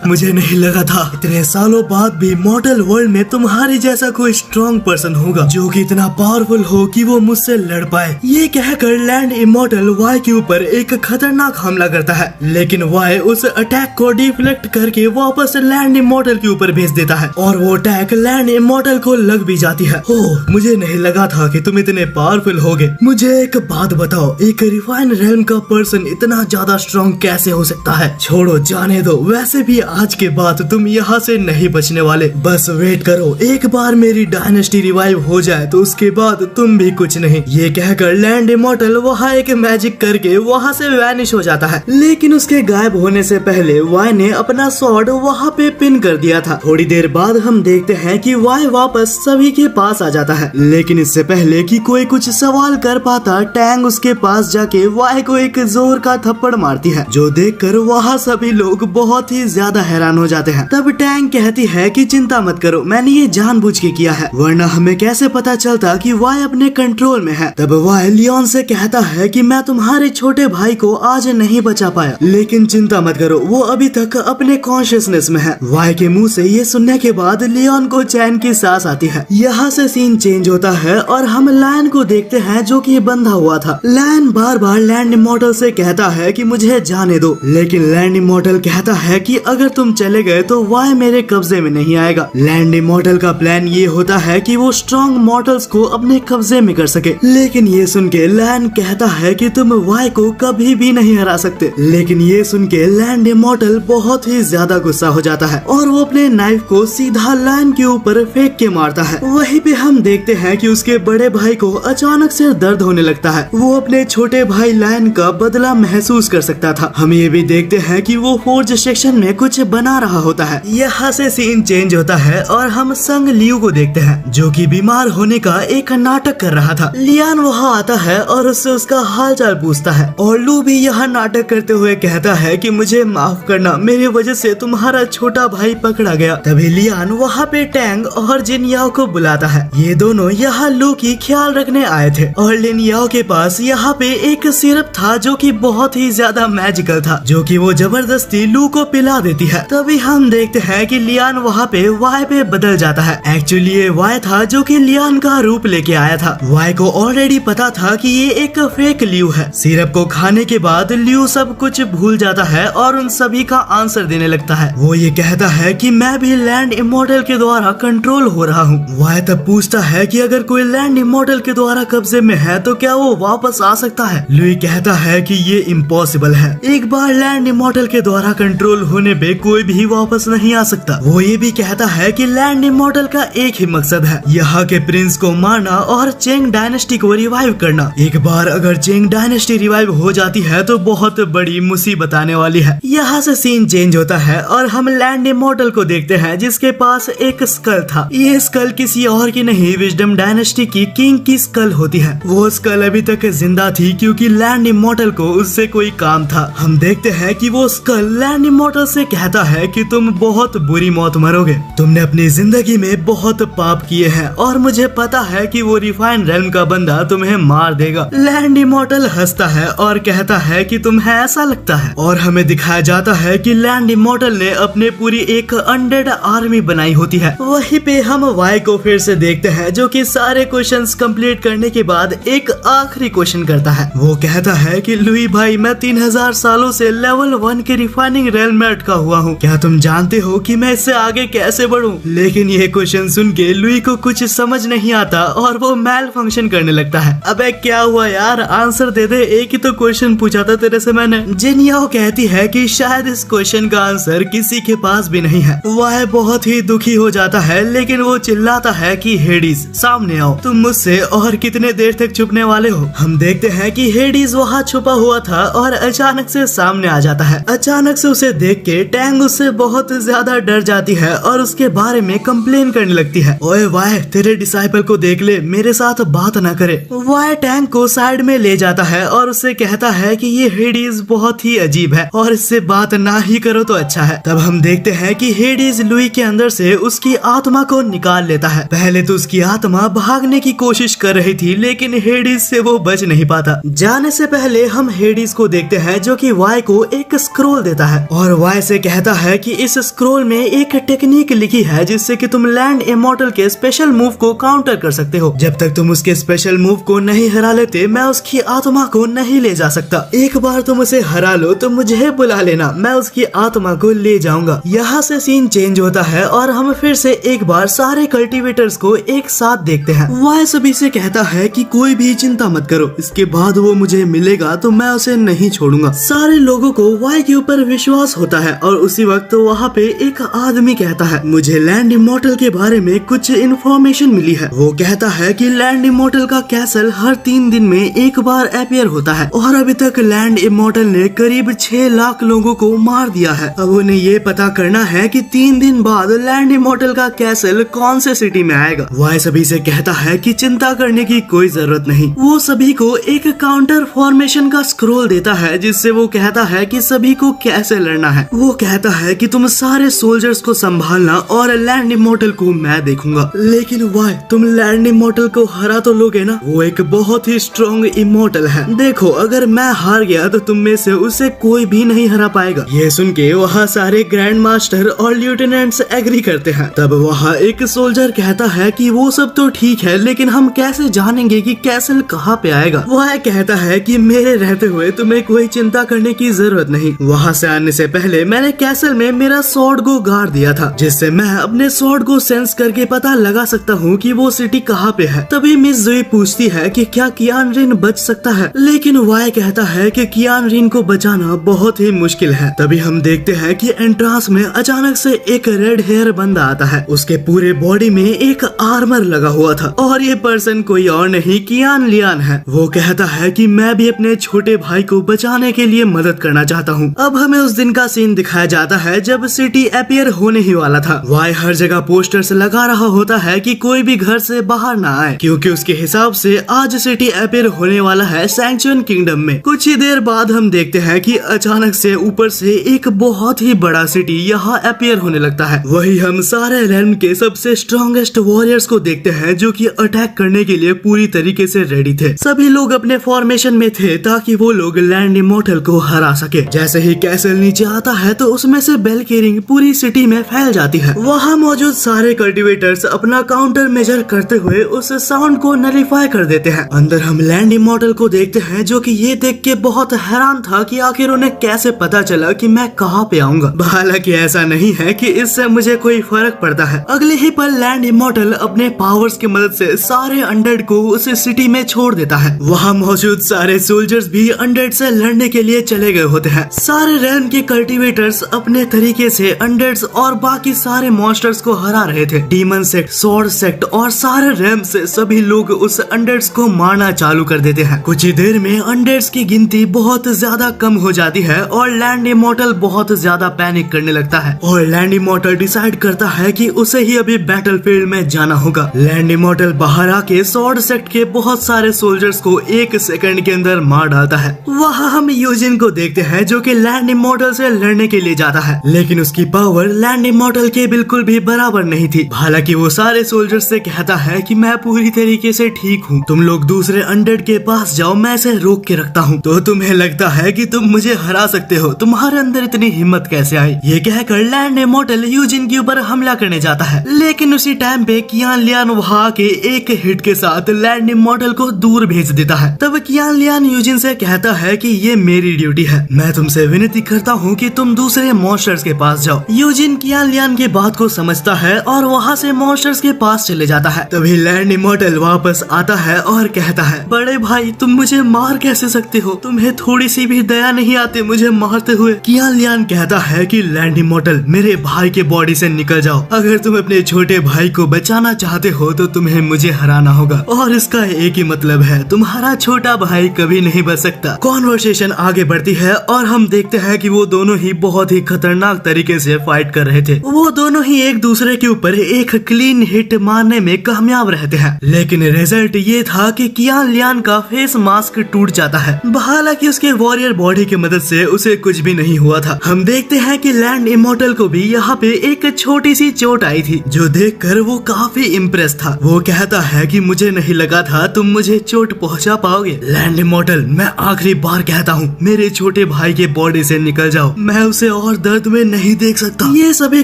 मुझे नहीं लगा था इतने सालों बाद भी मॉडल वर्ल्ड में तुम्हारे जैसा कोई स्ट्रॉन्ग पर्सन होगा जो कि इतना पावरफुल हो कि वो मुझसे लड़ पाए। ये कहकर लैंड इमॉर्टल वाई के ऊपर एक खतरनाक हमला करता है, लेकिन वाई उस अटैक को डिफ्लेक्ट करके वापस लैंड इमॉर्टल के ऊपर भेज देता है और वो अटैक लैंड इमॉर्टल को लग भी जाती है। ओह, मुझे नहीं लगा था कि तुम इतने पावरफुल होगे। मुझे एक बात बताओ, एक रिफाइन रेल्म का पर्सन इतना ज्यादा स्ट्रॉन्ग कैसे हो सकता है? छोड़ो, जाने दो, वैसे भी आज के बाद तुम यहाँ से नहीं बचने वाले। बस वेट करो, एक बार मेरी डायनेस्टी रिवाइव हो जाए तो उसके बाद तुम भी कुछ नहीं। ये कहकर लैंड इमॉर्टल वहाँ एक मैजिक करके वहाँ से वैनिश हो जाता है, लेकिन उसके गायब होने से पहले वाई ने अपना स्वॉर्ड वहाँ पे पिन कर दिया था। थोड़ी देर बाद हम देखते हैं कि वाई वापस सभी के पास आ जाता है, लेकिन इससे पहले कि कोई कुछ सवाल कर पाता, टैंग उसके पास जाके वाई को एक जोर का थप्पड़ मारती है, जो देखकर वहाँ सभी लोग बहुत ही ज्यादा हैरान हो जाते हैं। तब टैंग कहती है कि चिंता मत करो, मैंने ये जानबूझ के किया है, वरना हमें कैसे पता चलता कि वाई अपने कंट्रोल में है। तब वाई लियोन से कहता है कि मैं तुम्हारे छोटे भाई को आज नहीं बचा पाया, लेकिन चिंता मत करो, वो अभी तक अपने कॉन्शियसनेस में है। वाई के मुंह से ये सुनने के बाद लियोन को चैन की सांस आती है। यहाँ से सीन चेंज होता है और हम लायन को देखते हैं जो कि बंधा हुआ था। लायन बार बार लैंड इमॉर्टल से कहता है कि मुझे जाने दो, लेकिन लैंड इमॉर्टल कहता है कि अगर तुम चले गए तो वाई मेरे कब्जे में नहीं आएगा। लैंड इमॉर्टल का प्लान ये होता है कि वो स्ट्रॉन्ग मॉर्टल्स को अपने कब्जे में कर सके, लेकिन ये सुन के लायन कहता है कि तुम वाई को कभी भी नहीं हरा सकते। लेकिन ये सुन के लैंड इमॉर्टल बहुत ही ज्यादा गुस्सा हो जाता है और वो अपने नाइफ को सीधा लायन के ऊपर फेंक के मारता है। वहीं पे हम देखते हैं कि उसके बड़े भाई को अचानक से दर्द होने लगता है। वो अपने छोटे भाई लायन का बदला महसूस कर सकता था। हम ये भी देखते हैं कि वो फोर्ज सेक्शन में कुछ बना रहा होता है। यहाँ से सीन चेंज होता है और हम संग लियू को देखते हैं जो कि बीमार होने का एक नाटक कर रहा था। लियान वहाँ आता है और उससे उसका हालचाल पूछता है और लू भी यहाँ नाटक करते हुए कहता है कि मुझे माफ करना, मेरी वजह से तुम्हारा छोटा भाई पकड़ा गया। तभी लियान वहाँ पे टैंग और जिन याओ को बुलाता है। ये दोनों यहाँ लू की ख्याल रखने आए थे और लिन याओ के पास यहाँ पे एक सिरप था जो कि बहुत ही ज्यादा मैजिकल था, जो कि वो जबरदस्ती लू को पिला देती होती है। तभी हम देखते हैं कि लियान वहाँ पे वाई पे बदल जाता है। एक्चुअली ये वाई था जो कि लियान का रूप लेके आया था। वाई को ऑलरेडी पता था कि ये एक फेक लियू है। सिरप को खाने के बाद लियू सब कुछ भूल जाता है और उन सभी का आंसर देने लगता है। वो ये कहता है कि मैं भी लैंड इमॉर्टल के द्वारा कंट्रोल हो रहा हूँ। वाई तब पूछता है कि अगर कोई लैंड इमॉर्टल के द्वारा कब्जे में है तो क्या वो वापस आ सकता है। लुई कहता है कि ये इम्पॉसिबल है। एक बार लैंड इमॉर्टल के द्वारा कंट्रोल होने पे कोई भी वापस नहीं आ सकता। वो ये भी कहता है कि लैंड इमॉर्टल का एक ही मकसद है, यहाँ के प्रिंस को मारना और चेंग डायनेस्टी को रिवाइव करना। एक बार अगर चेंग डायनेस्टी रिवाइव हो जाती है तो बहुत बड़ी मुसीबत आने वाली है। यहाँ से सीन चेंज होता है और हम लैंड इमॉर्टल को देखते हैं जिसके पास एक स्कल था। ये स्कल किसी और की नहीं, विजडम डायनेस्टी की किंग की स्कल होती है। वो स्कल अभी तक जिंदा थी क्योंकि लैंड इमॉर्टल को उससे कोई काम था। हम देखते हैं कि वो स्कल लैंड इमॉर्टल से कहता है कि तुम बहुत बुरी मौत मरोगे। तुमने अपनी जिंदगी में बहुत पाप किए हैं और मुझे पता है कि वो रिफाइन रेल्म का बंदा तुम्हें मार देगा। लैंड इमॉर्टल हंसता है और कहता है कि तुम्हें ऐसा लगता है, और हमें दिखाया जाता है कि लैंड इमॉर्टल ने अपने पूरी एक अनडेड आर्मी बनाई होती है। वहीं पे हम वाई को फिर से देखते हैं जो कि सारे क्वेश्चंस कंप्लीट करने के बाद एक आखिरी क्वेश्चन करता है। वो कहता है कि लुई भाई, मैं 3000 सालों से लेवल 1 के रिफाइनिंग रेल्म में अटका हुआ हूँ। क्या तुम जानते हो कि मैं इससे आगे कैसे बढ़ूं? लेकिन ये क्वेश्चन सुन के लुई को कुछ समझ नहीं आता और वो मैल फंक्शन करने लगता है। अबे क्या हुआ यार, आंसर दे दे, एक ही तो क्वेश्चन पूछा था तेरे से मैंने। जिनियाओ कहती है कि शायद इस क्वेश्चन का आंसर किसी के पास भी नहीं है। वह बहुत ही दुखी हो जाता है, लेकिन वो चिल्लाता है कि हेडीज सामने आओ, तुम मुझसे और कितने देर तक छुपने वाले हो। हम देखते हैं कि हेडीज वहाँ छुपा हुआ था और अचानक से सामने आ जाता है। अचानक से उसे देख के टैंग उससे बहुत ज्यादा डर जाती है और उसके बारे में कंप्लेन करने लगती है। ओए वाई, तेरे डिसाइपल को देख ले, मेरे साथ बात ना करे। वाई टैंग को साइड में ले जाता है और उससे कहता है कि ये हेडीज बहुत ही अजीब है और इससे बात ना ही करो तो अच्छा है। तब हम देखते हैं कि हेडीज लुई के अंदर से उसकी आत्मा को निकाल लेता है। पहले तो उसकी आत्मा भागने की कोशिश कर रही थी, लेकिन हेडीज से वो बच नहीं पाता। जाने से पहले हम हेडीज को देखते हैं जो कि वाई को एक स्क्रोल देता है और वाई से कहता है कि इस स्क्रोल में एक टेक्निक लिखी है जिससे कि तुम लैंड इमॉर्टल के स्पेशल मूव को काउंटर कर सकते हो। जब तक तुम उसके स्पेशल मूव को नहीं हरा लेते, मैं उसकी आत्मा को नहीं ले जा सकता। एक बार तुम उसे हरा लो तो मुझे बुला लेना, मैं उसकी आत्मा को ले जाऊंगा। यहाँ से सीन चेंज होता है और हम फिर से एक बार सारे कल्टीवेटर्स को एक साथ देखते हैं। वाई सभी से कहता है कि कोई भी चिंता मत करो, इसके बाद वो मुझे मिलेगा तो मैं उसे नहीं छोड़ूंगा। सारे लोगों को वाई के ऊपर विश्वास होता है और उसी वक्त वहाँ पे एक आदमी कहता है, मुझे लैंड इमॉर्टल के बारे में कुछ इन्फॉर्मेशन मिली है। वो कहता है कि लैंड इमॉर्टल का कैसल हर 3 दिन में एक बार अपीयर होता है और अभी तक लैंड इमॉर्टल ने करीब 6 लाख लोगों को मार दिया है। अब उन्हें ये पता करना है कि 3 दिन बाद लैंड इमॉर्टल का कैसल कौन से सिटी में आएगा। वाई सभी से कहता है कि चिंता करने की कोई जरूरत नहीं। वो सभी को एक काउंटर फॉर्मेशन का स्क्रोल देता है जिससे वो कहता है कि सभी को कैसे लड़ना है। वो कहता है कि तुम सारे सोल्जर्स को संभालना और लैंड इमॉर्टल को मैं देखूंगा। लेकिन वाई, तुम लैंड इमॉर्टल को हरा तो लोगे ना? वो एक बहुत ही स्ट्रॉन्ग इमॉर्टल है। देखो, अगर मैं हार गया तो तुम में से उसे कोई भी नहीं हरा पाएगा। ये सुन के वहाँ सारे ग्रैंड मास्टर और ल्यूटेनेंट्स एग्री करते हैं। तब वहाँ एक सोल्जर कहता है कि वो सब तो ठीक है, लेकिन हम कैसे जानेंगे कि कैसल कहाँ पे आएगा? वह कहता है कि मेरे रहते हुए तुम्हें कोई चिंता करने की जरूरत नहीं। वहाँ से आने से पहले मैंने कैसल में मेरा स्वॉर्ड को गाड़ दिया था, जिससे मैं अपने स्वॉर्ड को सेंस करके पता लगा सकता हूँ कि वो सिटी कहाँ पे है। तभी मिस ज़ोई पूछती है कि क्या कियान रिन बच सकता है, लेकिन वाई कहता है कि कियान रिन को बचाना बहुत ही मुश्किल है। तभी हम देखते हैं कि एंट्रांस में अचानक से एक रेड हेयर बंदा आता है। उसके पूरे बॉडी में एक आर्मर लगा हुआ था और ये पर्सन कोई और नहीं कियान लियान है। वो कहता है कि मैं भी अपने छोटे भाई को बचाने के लिए मदद करना चाहता हूँ। अब हमें उस दिन का सीन दिखाया जाता है जब सिटी अपीयर होने ही वाला था। वाई हर जगह पोस्टर्स लगा रहा होता है कि कोई भी घर से बाहर ना आए, क्योंकि उसके हिसाब से आज सिटी अपीयर होने वाला है सैंक्चुअन किंगडम में। कुछ ही देर बाद हम देखते हैं कि अचानक से ऊपर से एक बहुत ही बड़ा सिटी यहाँ अपीयर होने लगता है। वही हम सारे रेल्म के सबसे स्ट्रॉन्गेस्ट वॉरियर्स को देखते हैं जो कि अटैक करने के लिए पूरी तरीके से रेडी थे। सभी लोग अपने फॉर्मेशन में थे ताकि वो लोग लैंड इमॉर्टल को हरा सके। जैसे ही कैसल नीचे आता है तो उसमें से बेल की रिंग पूरी सिटी में फैल जाती है। वहाँ मौजूद सारे कल्टीवेटर्स अपना काउंटर मेजर करते हुए उस साउंड को नलिफाई कर देते हैं। अंदर हम लैंड इमॉर्टल को देखते हैं, जो कि ये देख के बहुत हैरान था कि आखिर उन्हें कैसे पता चला कि मैं कहाँ पे आऊंगा। हालांकि ऐसा नहीं है कि इससे मुझे कोई फर्क पड़ता है। अगले ही पल लैंड इमॉर्टल अपने पावर्स की मदद से सारे अनडेड को उस सिटी में छोड़ देता है। वहाँ मौजूद सारे सोल्जर्स भी अनडेड से लड़ने के लिए चले गए होते हैं। सारे रेल्म के कल्टीवेटर्स अपने तरीके से अनडेड्स और बाकी सारे मॉन्स्टर्स को हरा रहे थे। डीमन सेक्ट, स्वॉर्ड सेक्ट और सारे रेल्म से सभी लोग उस अनडेड्स को मारना चालू कर देते हैं। कुछ ही देर में अनडेड्स की गिनती बहुत ज्यादा कम हो जाती है और लैंड इमॉर्टल बहुत ज्यादा पैनिक करने लगता है और लैंड इमॉर्टल डिसाइड करता है कि उसे ही अभी बैटलफील्ड में जाना होगा। लैंड इमॉर्टल बाहर आके स्वॉर्ड सेक्ट के बहुत सारे सोल्जर्स को 1 सेकंड के अंदर मार डालता है। वहाँ हम यूजिन को देखते हैं, जो कि लैंड इमॉर्टल से लड़ने के लिए जाता है, लेकिन उसकी पावर लैंड इमॉर्टल के बिल्कुल भी बराबर नहीं थी। हालांकि वो सारे सोल्जर्स से कहता है कि मैं पूरी तरीके से ठीक हूँ, तुम लोग दूसरे अनडेड के पास जाओ, मैं इसे रोक के रखता हूँ। तो तुम्हें लगता है कि तुम मुझे हरा सकते हो, तुम्हारे अंदर इतनी हिम्मत कैसे आई? ये कहकर लैंड इमॉर्टल यूजिन के ऊपर हमला करने जाता है, लेकिन उसी टाइम पे कियान लियान वहाँ के एक हिट के साथ लैंड इमॉर्टल को दूर भेज देता है। तब कियान लियान यूजिन से कहता है कि ये मेरी ड्यूटी है, मैं तुमसे विनती करता हूँ कि तुम दूसरे मॉन्स्टर्स के पास जाओ। यूजिन कियान लियान की बात को समझता है और वहाँ से मॉन्स्टर्स के पास चले जाता है। तभी लैंड इमॉर्टल वापस आता है और कहता है, बड़े भाई तुम मुझे मार कैसे सकते हो, तुम्हें थोड़ी सी भी दया नहीं आती मुझे मारते हुए? कियान लियान कहता है कि लैंड इमॉर्टल मेरे भाई के बॉडी से निकल जाओ, अगर तुम अपने छोटे भाई को बचाना चाहते हो तो तुम्हें मुझे हराना होगा और इसका एक ही मतलब है, तुम्हारा छोटा भाई कभी नहीं बच सकता। कॉन्वर्सेशन आगे बढ़ती है और हम देखते हैं कि वो दोनों ही बहुत ही खतरनाक तरीके से फाइट कर रहे थे। वो दोनों ही एक दूसरे के ऊपर एक क्लीन हिट मारने में कामयाब रहते हैं, लेकिन रिजल्ट ये था कि कियान लियान का फेस मास्क टूट जाता है। हालांकि उसके वॉरियर बॉडी की मदद से उसे कुछ भी नहीं हुआ था। हम देखते हैं कि लैंड इमॉर्टल को भी यहाँ पे एक छोटी सी चोट आई थी, जो देखकर वो काफी इम्प्रेस था। वो कहता है कि मुझे नहीं लगा था तुम मुझे चोट पहुंचा पाओगे। लैंड इमॉर्टल मैं आखिरी बार कहता हूँ, मेरे छोटे भाई के बॉडी से निकल जाओ, मैं उसे और दर्द में नहीं देख सकता। ये सभी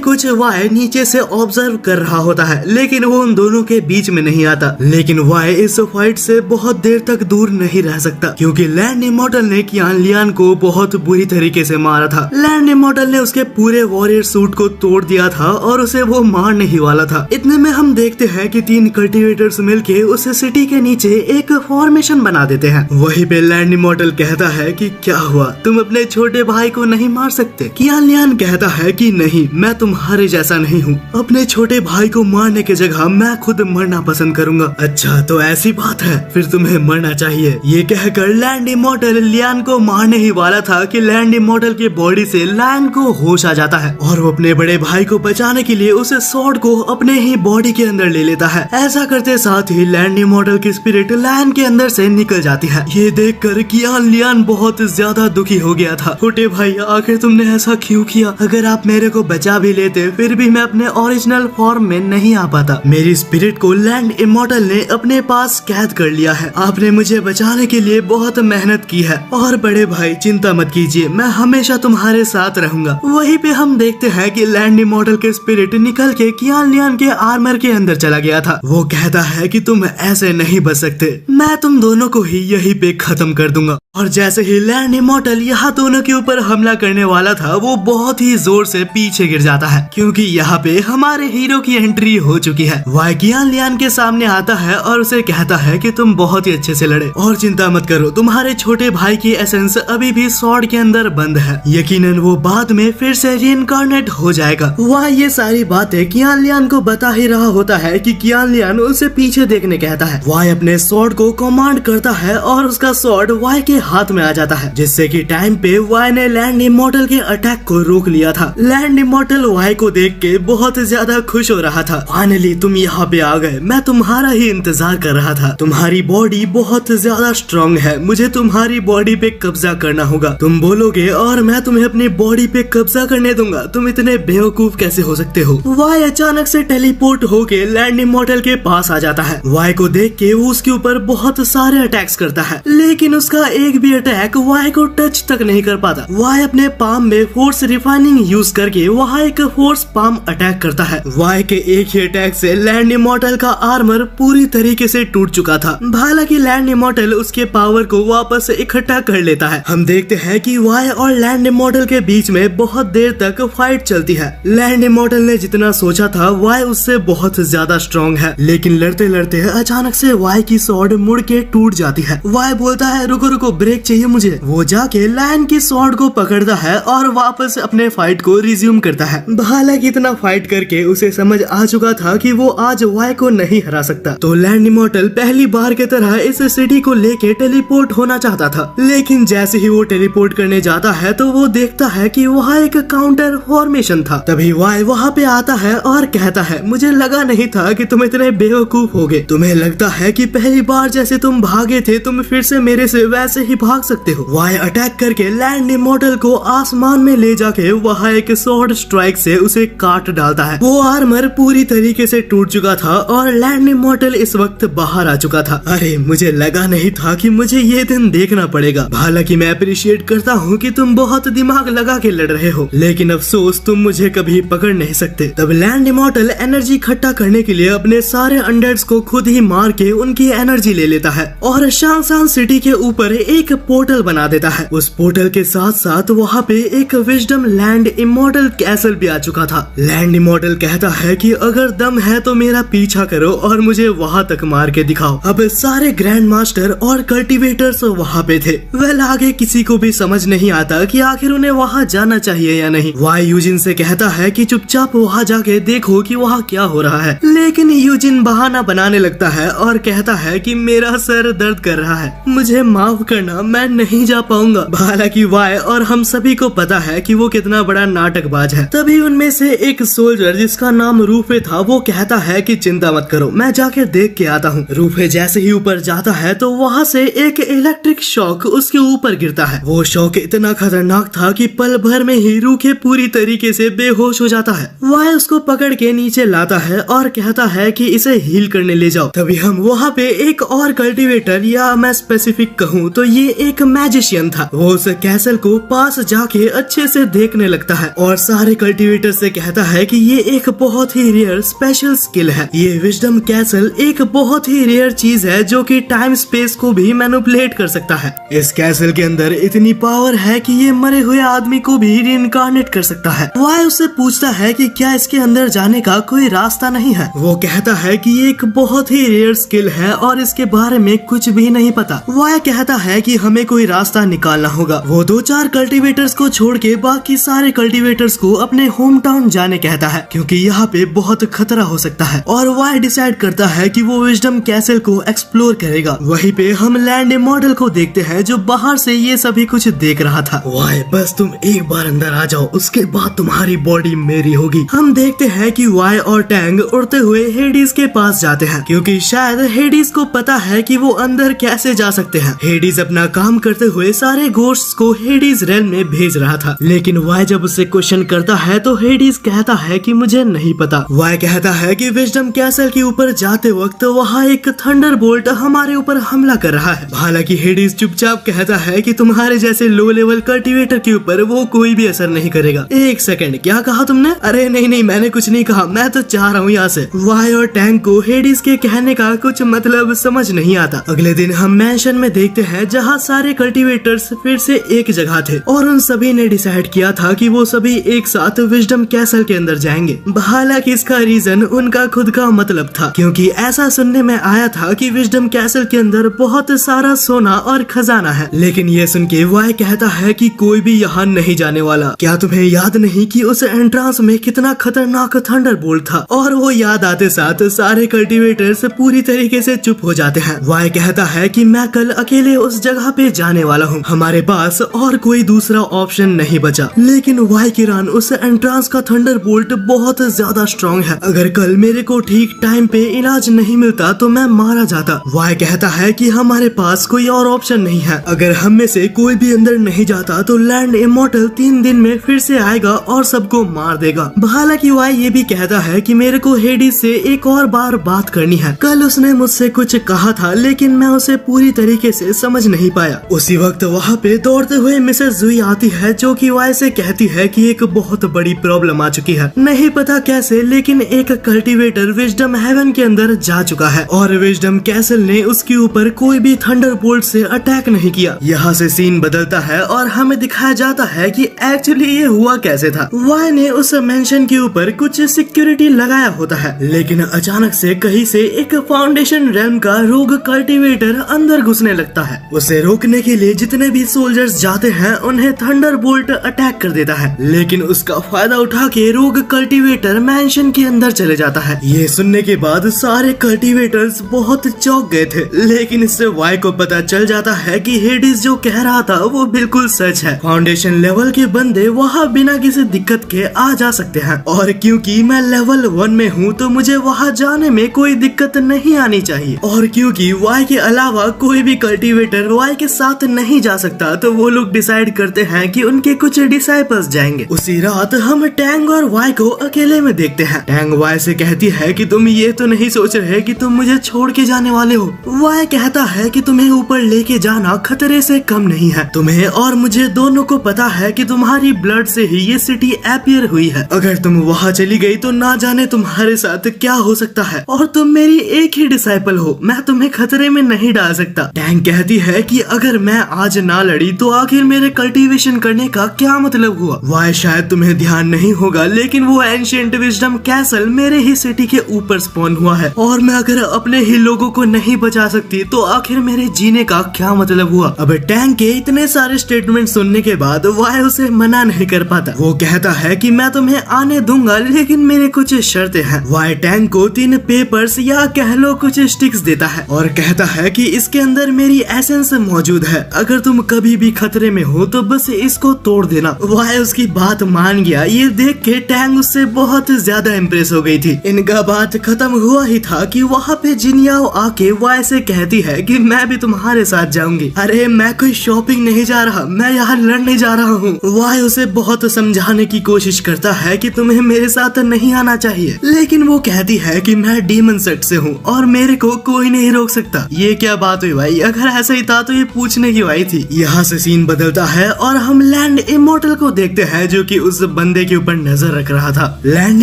कुछ वाई नीचे से ऑब्जर्व कर रहा होता है, लेकिन वो उन दोनों के बीच में नहीं आता। लेकिन वाई इस फाइट से बहुत देर तक दूर नहीं रह सकता, क्योंकि लैंड इमॉर्टल ने कियान लियान को बहुत बुरी तरीके से मारा था। लैंड इमॉर्टल ने उसके पूरे वॉरियर सूट को तोड़ दिया था और उसे वो मारने ही वाला था। इतने में हम देखते हैं कि 3 कल्टीवेटर्स मिलके उस सिटी के नीचे एक फॉर्मेशन बना देते हैं। वहीं पे लैंड इमॉर्टल कहता है कि क्या हुआ, तुम अपने छोटे भाई को नहीं मार सकते? कियान लियान कहता है कि नहीं, मैं तुम्हारे जैसा नहीं हूँ, अपने छोटे भाई को मारने की जगह मैं खुद मरना पसंद करूंगा। अच्छा तो ऐसी बात है, फिर तुम्हें मरना चाहिए। ये कहकर लैंड इमॉर्टल लियान को मारने ही वाला था कि लैंड इमॉर्टल के बॉडी से लियान को होश आ जाता है और वो अपने बड़े भाई को बचाने के लिए उस स्वॉर्ड को अपने ही बॉडी के अंदर ले लेता है। ऐसा करते साथ ही लैंड इमॉर्टल की स्पिरिट लियान के अंदर से निकल जाती है। ये देखकर कियान लियान बहुत ज्यादा दुखी हो गया था। छोटे भाई आखिर तुमने ऐसा क्यों किया? अगर आप मेरे को बचा भी लेते फिर भी मैं अपने ओरिजिनल फॉर्म में नहीं आ पाता। मेरी स्पिरिट को लैंड इमॉर्टल ने अपने पास कैद कर लिया है। आपने मुझे बचाने के लिए बहुत मेहनत की है और बड़े भाई चिंता मत कीजिए, मैं हमेशा तुम्हारे साथ रहूंगा। वहीं पे हम देखते हैं कि लैंड इमॉर्टल के स्पिरिट निकल के कियान लियान के आर्मर के अंदर चला गया था। वो कहता है कि तुम ऐसे नहीं बच सकते, मैं तुम दोनों को ही यहीं पे खत्म कर दूंगा। और जैसे ही लैंड इमॉर्टल यहाँ दोनों के ऊपर हमला करने वाला था, वो बहुत ही जोर से पीछे गिर जाता है, क्योंकि यहाँ पे हमारे हीरो की एंट्री हो चुकी है। वाई कियान लियान के सामने आता है और उसे कहता है कि तुम बहुत ही अच्छे से लड़े और चिंता मत करो, तुम्हारे छोटे भाई की एसेंस अभी भी स्वॉर्ड के अंदर बंद है, यकीनन वो बाद में फिर से रीइंकार्नेट हो जाएगा। वाई ये सारी बातें कियान लियान को बता ही रहा होता है कि कियान लियान उसे पीछे देखने कहता है। वाई अपने स्वॉर्ड को कमांड करता है और उसका स्वॉर्ड वाई के हाथ में आ जाता है, जिससे कि टाइम पे वाई ने लैंड इमॉर्टल के अटैक को रोक लिया था। लैंड इमॉर्टल वाई को देख के बहुत ज्यादा खुश हो रहा था। फाइनली तुम यहाँ पे आ गए, मैं तुम्हारा ही इंतजार कर रहा था। तुम्हारी बॉडी बहुत ज्यादा स्ट्रॉन्ग है, मुझे तुम्हारी बॉडी पे कब्जा करना होगा। तुम बोलोगे और मैं तुम्हें अपनी बॉडी पे कब्जा करने दूंगा। तुम इतने बेवकूफ कैसे हो सकते हो? वाई अचानक से टेलीपोर्ट होके लैंड इमॉर्टल के पास आ जाता है। वाई को देख के वो उसके ऊपर बहुत सारे अटैक्स करता है, लेकिन उसका एक भी अटैक वाई को टच तक नहीं कर पाता। वाई अपने पाम में फोर्स रिफाइनिंग यूज करके वहाँ एक फोर्स पाम अटैक करता है। वाई के एक ही अटैक से लैंड इमॉर्टल का आर्मर पूरी तरीके से टूट चुका था। हालांकि लैंड इमॉर्टल उसके पावर को वापस इकट्ठा कर लेता है। हम देखते हैं कि वाई और लैंड इमॉर्टल के बीच में बहुत देर तक फाइट चलती है। लैंड इमॉर्टल ने जितना सोचा था वाई उससे बहुत ज्यादा स्ट्रॉन्ग है, लेकिन लड़ते लड़ते अचानक से वाई की स्वॉर्ड मुड़ के टूट जाती है। वाई बोलता है रुको रुको, ब्रेक चाहिए मुझे। वो जाके लैंड की स्वॉर्ड को पकड़ता है और वापस अपने फाइट को रिज्यूम करता है। हालांकि इतना फाइट करके उसे समझ आ चुका था कि वो आज वाई को नहीं हरा सकता, तो लैंड इमॉर्टल पहली बार की तरह इस सिटी को लेके टेलीपोर्ट होना चाहता था। लेकिन जैसे ही वो टेलीपोर्ट करने जाता है तो वो देखता है कि वहाँ एक काउंटर फॉर्मेशन था। तभी वाई वहाँ पे आता है और कहता है मुझे लगा नहीं था कि तुम इतने बेवकूफ होगे। तुम्हें लगता है कि पहली बार जैसे तुम भागे थे तुम फिर से मेरे से वैसे ही भाग सकते हो। वाई अटैक करके लैंड इमॉर्टल को आसमान में ले जाके वहाँ एक स्वॉर्ड स्ट्राइक से उसे काट डालता है। वो आर्मर पूरी तरीके से टूट चुका था और लैंड इमॉर्टल इस वक्त बाहर आ चुका था। अरे मुझे लगा नहीं था कि मुझे ये दिन देखना पड़ेगा। हालांकि मैं अप्रिशिएट करता हूँ कि तुम बहुत दिमाग लगा के लड़ रहे हो, लेकिन अफसोस तुम मुझे कभी पकड़ नहीं सकते। तब लैंड इमॉर्टल एनर्जी इकट्ठा करने के लिए अपने सारे अंडर्स को खुद ही मार के उनकी एनर्जी ले लेता है और शांगशान सिटी के ऊपर एक पोर्टल बना देता है। उस पोर्टल के साथ साथ वहाँ पे एक विजडम लैंड इमॉर्टल कैसल भी आ चुका था। लैंड इमॉर्टल कहता है कि अगर दम है तो मेरा पीछा करो और मुझे वहाँ तक मार के दिखाओ। अब सारे ग्रैंड मास्टर और कल्टीवेटर्स वहाँ पे थे। वेल आगे किसी को भी समझ नहीं आता कि आखिर उन्हें वहाँ जाना चाहिए या नहीं। वाई यूजिन से कहता है कि चुपचाप वहाँ जाके देखो कि वहाँ क्या हो रहा है, लेकिन यूजिन बहाना बनाने लगता है और कहता है कि मेरा सर दर्द कर रहा है, मुझे माफ करना, मैं नहीं जा पाऊंगा। हालांकि वाई और हम सभी को पता है कि वो कितना बड़ा नाटकबाज है। तभी उनमें से एक सोल्जर जिसका नाम रूफे था वो कहता है कि चिंता मत करो, मैं जाके देख के आता हूँ। रूफे जैसे ही ऊपर जाता है तो वहाँ से एक इलेक्ट्रिक शॉक उसके ऊपर गिरता है। वो शॉक इतना खतरनाक था कि पल भर में ही रूफे पूरी तरीके से बेहोश हो जाता है। वाई उसको पकड़ के नीचे लाता है और कहता है कि इसे हील करने ले जाओ। तभी हम वहाँ पे एक और कल्टीवेटर, या मैं स्पेसिफिक कहूँ तो ये एक मैजिशियन था। वो उस कैसल को पास जाके अच्छे से देखने लगता है और सारे कल्टीवेटर से कहता है कि ये एक बहुत ही रेयर स्पेशल स्किल है। ये विजडम कैसल एक बहुत ही रेयर चीज है जो कि टाइम स्पेस को भी मैनिपुलेट कर सकता है। इस कैसल के अंदर इतनी पावर है कि ये मरे हुए आदमी को भी रीइंकार्नेट कर सकता है। वाई उससे पूछता है कि क्या इसके अंदर जाने का कोई रास्ता नहीं है। वो कहता है कि ये एक बहुत ही रेयर स्किल है और इसके बारे में कुछ भी नहीं पता। वाई कहता है कि हमें कोई रास्ता निकालना होगा। वो 2-4 कल्टीवेटर्स को छोड़ के बाकी सारे कल्टीवेटर्स को अपने होम टाउन जाने कहता है, क्योंकि यहाँ पे बहुत खतरा हो सकता है। और वाई डिसाइड करता है कि वो विजडम कैसल को एक्सप्लोर करेगा। वहीं पे हम लैंड इमॉर्टल को देखते हैं जो बाहर से ये सभी कुछ देख रहा था। वाई बस तुम एक बार अंदर आ जाओ, उसके बाद तुम्हारी बॉडी मेरी होगी। हम देखते हैं कि वाई और टैंग उड़ते हुए हेडीज के पास जाते हैं, क्योंकि शायद हेडीज को पता है कि वो अंदर कैसे जा सकते हैं। हेडीज अपना काम करते हुए सारे घोस्ट्स को हेडीज रेल में भेज रहा था, लेकिन वाई जब उससे क्वेश्चन करता है तो हेडीज कहता है कि मुझे नहीं पता। वाई कहता है कि विजडम कैसल के ऊपर जाते वक्त वहाँ एक थंडरबोल्ट हमारे ऊपर हमला कर रहा है। हालांकि हेडीज चुपचाप कहता है कि तुम्हारे जैसे लो लेवल कल्टीवेटर के ऊपर वो कोई भी असर नहीं करेगा। एक सेकंड, क्या कहा तुमने? अरे नहीं मैंने कुछ नहीं कहा, मैं तो चाह रहा हूँ यहाँ से। वाई और टैंक को हेडीज के कहने का कुछ मतलब समझ नहीं आता। अगले दिन हम मैंशन में देखते हैं जहाँ सारे कल्टीवेटर्स फिर से एक जगह थे और उन सभी ने डिसाइड किया था कि वो सभी एक साथ विजडम कैसल के अंदर जाएंगे। हालांकि इसका रीजन उनका खुद का मतलब था, क्योंकि ऐसा सुनने में आया था कि विजडम कैसल के अंदर बहुत सारा सोना और खजाना है। लेकिन ये सुन के वाई कहता है कि कोई भी यहाँ नहीं जाने वाला। क्या तुम्हें याद नहीं कि उस एंट्रांस में कितना खतरनाक थंडरबोल्ट था? और वो याद आते साथ सारे कल्टीवेटर्स पूरी तरीके से चुप हो जाते हैं। वाई कहता है कि मैं कल अकेले उस जगह पे जाने वाला हूँ, हमारे पास और कोई दूसरा ऑप्शन नहीं बचा। लेकिन वाई किरान उस एंट्रांस का थंडरबोल्ट बहुत ज्यादा स्ट्रॉन्ग है, अगर कल मेरे को ठीक टाइम पे इलाज नहीं मिलता तो मैं मारा जाता। वाई कहता है कि हमारे पास कोई और ऑप्शन नहीं है, अगर हम में से कोई भी अंदर नहीं जाता तो लैंड इमॉर्टल 3 दिन में फिर से आएगा और सबको मार देगा। हालांकि वाई ये भी कहता है कि मेरे को हेडीज से एक और बार बात करनी है। कल उसने मुझसे कुछ कहा था लेकिन मैं उसे पूरी तरीके से समझ नहीं पाया। उसी वक्त वहाँ पे दौड़ते हुए मिसेस जुई आती है जो कि वाई से कहती है कि एक बहुत बड़ी प्रॉब्लम आ चुकी है, नहीं पता कैसे, लेकिन एक कल्टीवेटर विजडम हेवन के अंदर जा चुका है और विजडम कैसल ने उसके ऊपर कोई भी थंडरबोल्ट से अटैक नहीं किया। यहाँ से सीन बदलता है और हमें दिखाया जाता है कि एक्चुअली ये हुआ कैसे था। वाई ने उस मेंशन के ऊपर कुछ सिक्योरिटी लगाया होता है, लेकिन अचानक से कहीं से एक फाउंडेशन रेल्म का रोग कल्टीवेटर अंदर घुसने लगता है। उसे रोकने के लिए जितने भी सोल्जर्स जाते हैं उन्हें थंडरबोल्ट अटैक कर देता है, लेकिन उसका फायदा उठा के रोग कल्टीवेटर मेंशन के अंदर चले जाता है। ये सुनने के बाद सारे कल्टीवेटर्स बहुत चौंक गए थे, लेकिन इससे वाई को पता चल जाता है कि हेडिस जो कह रहा था वो बिल्कुल सच है। फाउंडेशन लेवल के बंदे वहाँ बिना किसी दिक्कत के आ जा सकते हैं और क्योंकि मैं लेवल 1 में हूँ तो मुझे वहाँ जाने में कोई दिक्कत नहीं आनी चाहिए, और क्योंकि वाई के अलावा कोई भी कल्टीवेटर वाई के साथ नहीं जा सकता तो वो लोग डिसाइड करते हैं कि उनके कुछ डिसाइपल्स जाएंगे। उसी रात हम टैंग और वाई को अकेले में देखते हैं। टैंग वाई से कहती है कि तुम ये तो नहीं सोच रहे कि तुम मुझे छोड़ के जाने वाले हो। वाई कहता है कि तुम्हें ऊपर लेके जाना खतरे से कम नहीं है, तुम्हें और मुझे दोनों को पता है कि तुम्हारी ब्लड से ही ये सिटी अपीयर हुई है। अगर तुम वहाँ चली गई तो ना जाने तुम्हारे साथ क्या हो सकता है, और तुम मेरी एक ही डिसाइपल हो, मैं तुम्हें खतरे में नहीं डाल सकता। टैंग कहती है कि अगर मैं आज ना लड़ी तो आखिर मेरे कल्टीवेशन करने का क्या मतलब हुआ। वाई शायद तुम्हें ध्यान नहीं होगा, लेकिन वो एंशिएंट विजडम कैसल मेरे ही सिटी के ऊपर स्पॉन हुआ है, और मैं अगर अपने ही लोगों को नहीं बचा सकती तो आखिर मेरे जीने का क्या मतलब हुआ। अब टैंग के इतने सारे स्टेटमेंट सुनने के बाद वाई उसे मना नहीं कर पाता। वो कहता है कि मैं तुम्हें आने दूंगा, लेकिन मेरे कुछ शर्तें हैं। वाई टैंग को 3 पेपर्स या कह लो कुछ स्टिक्स देता है और कहता है कि इसके अंदर मेरी एसेंस मौजूद है, अगर तुम कभी भी खतरे में हो तो बस इसको तोड़ देना। वाई उसकी बात मान गया। ये देख के टैंग उससे बहुत ज्यादा इम्प्रेस हो गई थी। इनका बात खत्म हुआ ही था कि वहाँ पे जिनयाओ आके वाई से कहती है कि मैं भी तुम्हारे साथ जाऊंगी। अरे मैं कोई शॉपिंग नहीं जा रहा, मैं यहाँ लड़ने जा रहा हूँ। वाई उसे बहुत समझाने की कोशिश करता है कि तुम्हें मेरे साथ नहीं आना चाहिए, लेकिन वो कहती है कि मैं डीमन सेट से हूँ और मेरे को कोई नहीं रोक सकता। ये क्या बात हुई भाई, अगर ऐसा ही था तो ये पूछने की बात थी। यहाँ से सीन बदलता है और हम लैंड इमॉर्टल को देखते हैं जो कि उस बंदे के ऊपर नजर रख रहा था। लैंड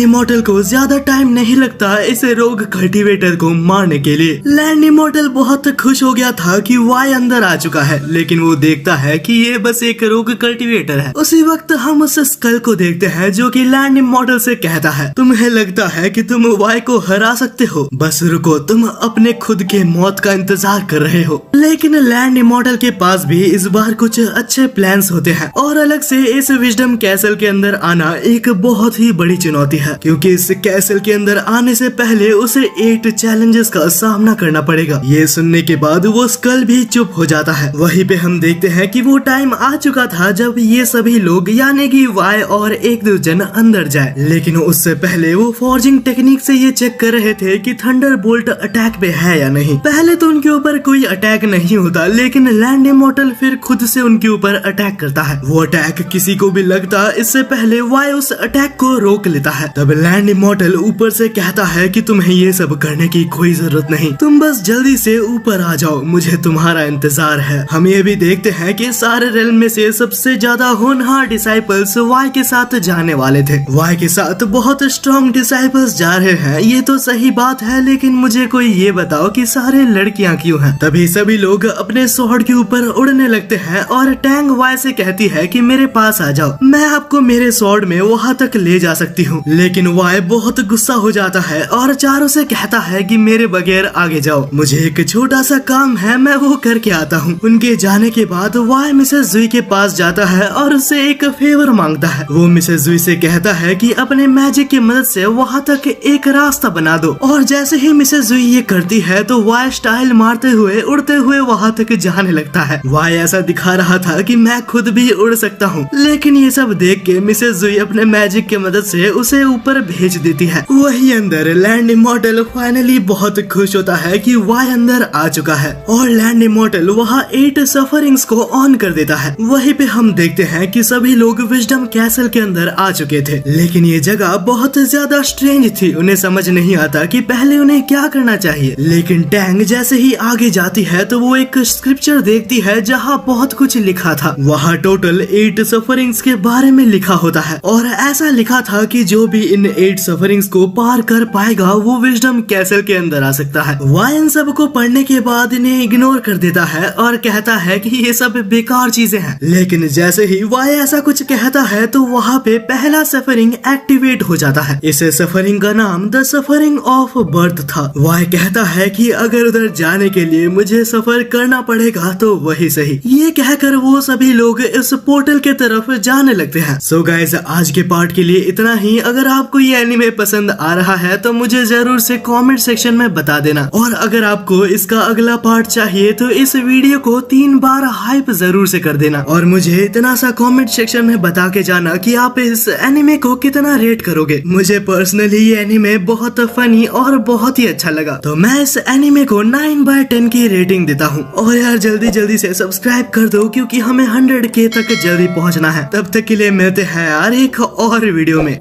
इमॉर्टल को ज्यादा टाइम नहीं लगता इसे रोग कल्टीवेटर को मारने के लिए। लैंड इमॉर्टल बहुत खुश हो गया था कि वाई अंदर आ चुका है, लेकिन वो देखता है कि ये बस एक रोग कल्टीवेटर है। उसी वक्त हम उस स्कल को देखते हैं जो कि लैंड इमॉर्टल से कहता है तुम्हें लगता है कि तुम वाई को हरा सकते हो, बस रुको, तुम अपने खुद के मौत का इंतजार कर रहे हो। लेकिन लैंड इमॉर्टल के पास भी इस बार कुछ अच्छे प्लान्स होते हैं और अलग से इस विजडम कैसल के अंदर आना एक बहुत ही बड़ी चुनौती है, क्योंकि इस कैसल के अंदर आने से पहले उसे 8 चैलेंजेस का सामना करना पड़ेगा। ये सुनने के बाद वो स्कल भी चुप हो जाता है। वहीं पे हम देखते हैं कि वो टाइम आ चुका था जब ये सभी लोग यानी कि वाई और 1-2 जन अंदर जाए, लेकिन उससे पहले वो फॉर्जिंग टेक्निक से ये चेक कर रहे थे कि थंडरबोल्ट अटैक पे है या नहीं। पहले तो उनके ऊपर कोई अटैक नहीं होता, लेकिन लैंड इमॉर्टल फिर खुद से उनके ऊपर अटैक करता है। वो अटैक किसी को भी लगता इससे पहले वाई उस अटैक को रोक लेता है। तब लैंड इमॉर्टल ऊपर से कहता है कि तुम्हें ये सब करने की कोई जरूरत नहीं, तुम बस जल्दी से ऊपर आ जाओ, मुझे तुम्हारा इंतजार है। हम ये भी देखते हैं कि सारे रेल्म में से सबसे ज्यादा होनहार डिसाइपल्स वाई के साथ जाने वाले थे। वाई के साथ बहुत स्ट्रॉन्ग डिसाइपल्स जा रहे हैं, ये तो सही बात है, लेकिन मुझे कोई ये बताओ कि सारे लड़कियां क्यों हैं। तभी सभी लोग अपने स्वॉर्ड के ऊपर उड़ने लगते हैं और टैंग वाई से कहती है कि मेरे पास आ जाओ, मैं आपको मेरे स्वॉर्ड में वहाँ तक ले जा सकती हूँ। लेकिन वाई बहुत गुस्सा हो जाता है और चारों से कहता है कि मेरे बगैर आगे जाओ, मुझे एक छोटा सा काम है, मैं वो करके आता हूँ। उनके जाने के बाद वाई मिसेस जुई के पास जाता है और उससे एक फेवर मांगता है। वो मिसेस जुई से कहता है कि अपने मैजिक की मदद से वहाँ तक एक रास्ता बना दो, और जैसे ही मिसेस जुई ये करती है तो वाई स्टाइल मारते हुए उड़ते हुए वहाँ तक जाने लगता है। वाई ऐसा दिखा रहा था कि मैं खुद भी उड़ सकता हूँ, लेकिन ये सब देख के मिसेस जुई अपने मैजिक की मदद से उसे ऊपर भेज देती है। वही अंदर लैंड इमॉर्टल फाइनली बहुत खुश होता है कि वाई अंदर आ चुका है और लैंड इमॉर्टल वहाँ 8 सफरिंग्स को ऑन कर देता है। वहीं पे हम देखते हैं कि सभी लोग विजडम कैसल के अंदर आ चुके थे, लेकिन ये जगह बहुत ज्यादा स्ट्रेंज थी। उन्हें समझ नहीं आता कि पहले उन्हें क्या करना चाहिए। लेकिन टैंग जैसे ही आगे जाती है तो वो एक स्क्रिप्चर देखती है जहाँ बहुत कुछ लिखा था। वहाँ टोटल 8 8 सफरिंग्स के बारे में लिखा होता है और ऐसा लिखा था कि जो भी इन 8 सफरिंग्स को पार कर पाएगा वो विजडम कैसल के अंदर आ सकता है। वाई इन सब को पढ़ने के बाद इन्हें इग्नोर कर देता है और कहता है कि ये सब बेकार चीजें हैं। लेकिन जैसे ही वाई ऐसा कुछ कहता है तो वहाँ पे पहला सफरिंग एक्टिवेट हो जाता है। इस सफरिंग का नाम द सफरिंग ऑफ बर्थ था। वाई कहता है कि अगर उधर जाने के लिए मुझे सफर करना पड़ेगा तो वही सही। ये कहकर वो सभी लोग इस पोर्टल के तरफ जाने लगते हैं। सो गाइस, आज के पार्ट के लिए इतना ही। अगर आपको ये एनीमे पसंद आ रहा है तो मुझे जरूर से कमेंट सेक्शन में बता देना, और अगर आपको इसका अगला पार्ट चाहिए तो इस वीडियो को 3 बार हाइप जरूर से कर देना, और मुझे इतना सा कमेंट सेक्शन में बता के जाना कि आप इस एनीमे को कितना रेट करोगे। मुझे पर्सनली ये एनीमे बहुत फनी और बहुत ही अच्छा लगा, तो मैं इस एनीमे को 9/10 की रेटिंग देता हूँ। और यार जल्दी से सब्सक्राइब कर दो क्योंकि हमें 100K तक जल्दी पहुँचना है। तब तक के लिए मिलते हैं यार एक और वीडियो में।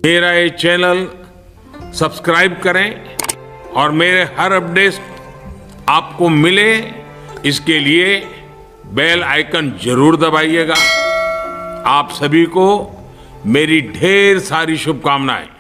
मेरा ये चैनल सब्सक्राइब करें और मेरे हर अपडेट आपको मिले, इसके लिए बेल आइकन जरूर दबाइएगा। आप सभी को मेरी ढेर सारी शुभकामनाएं।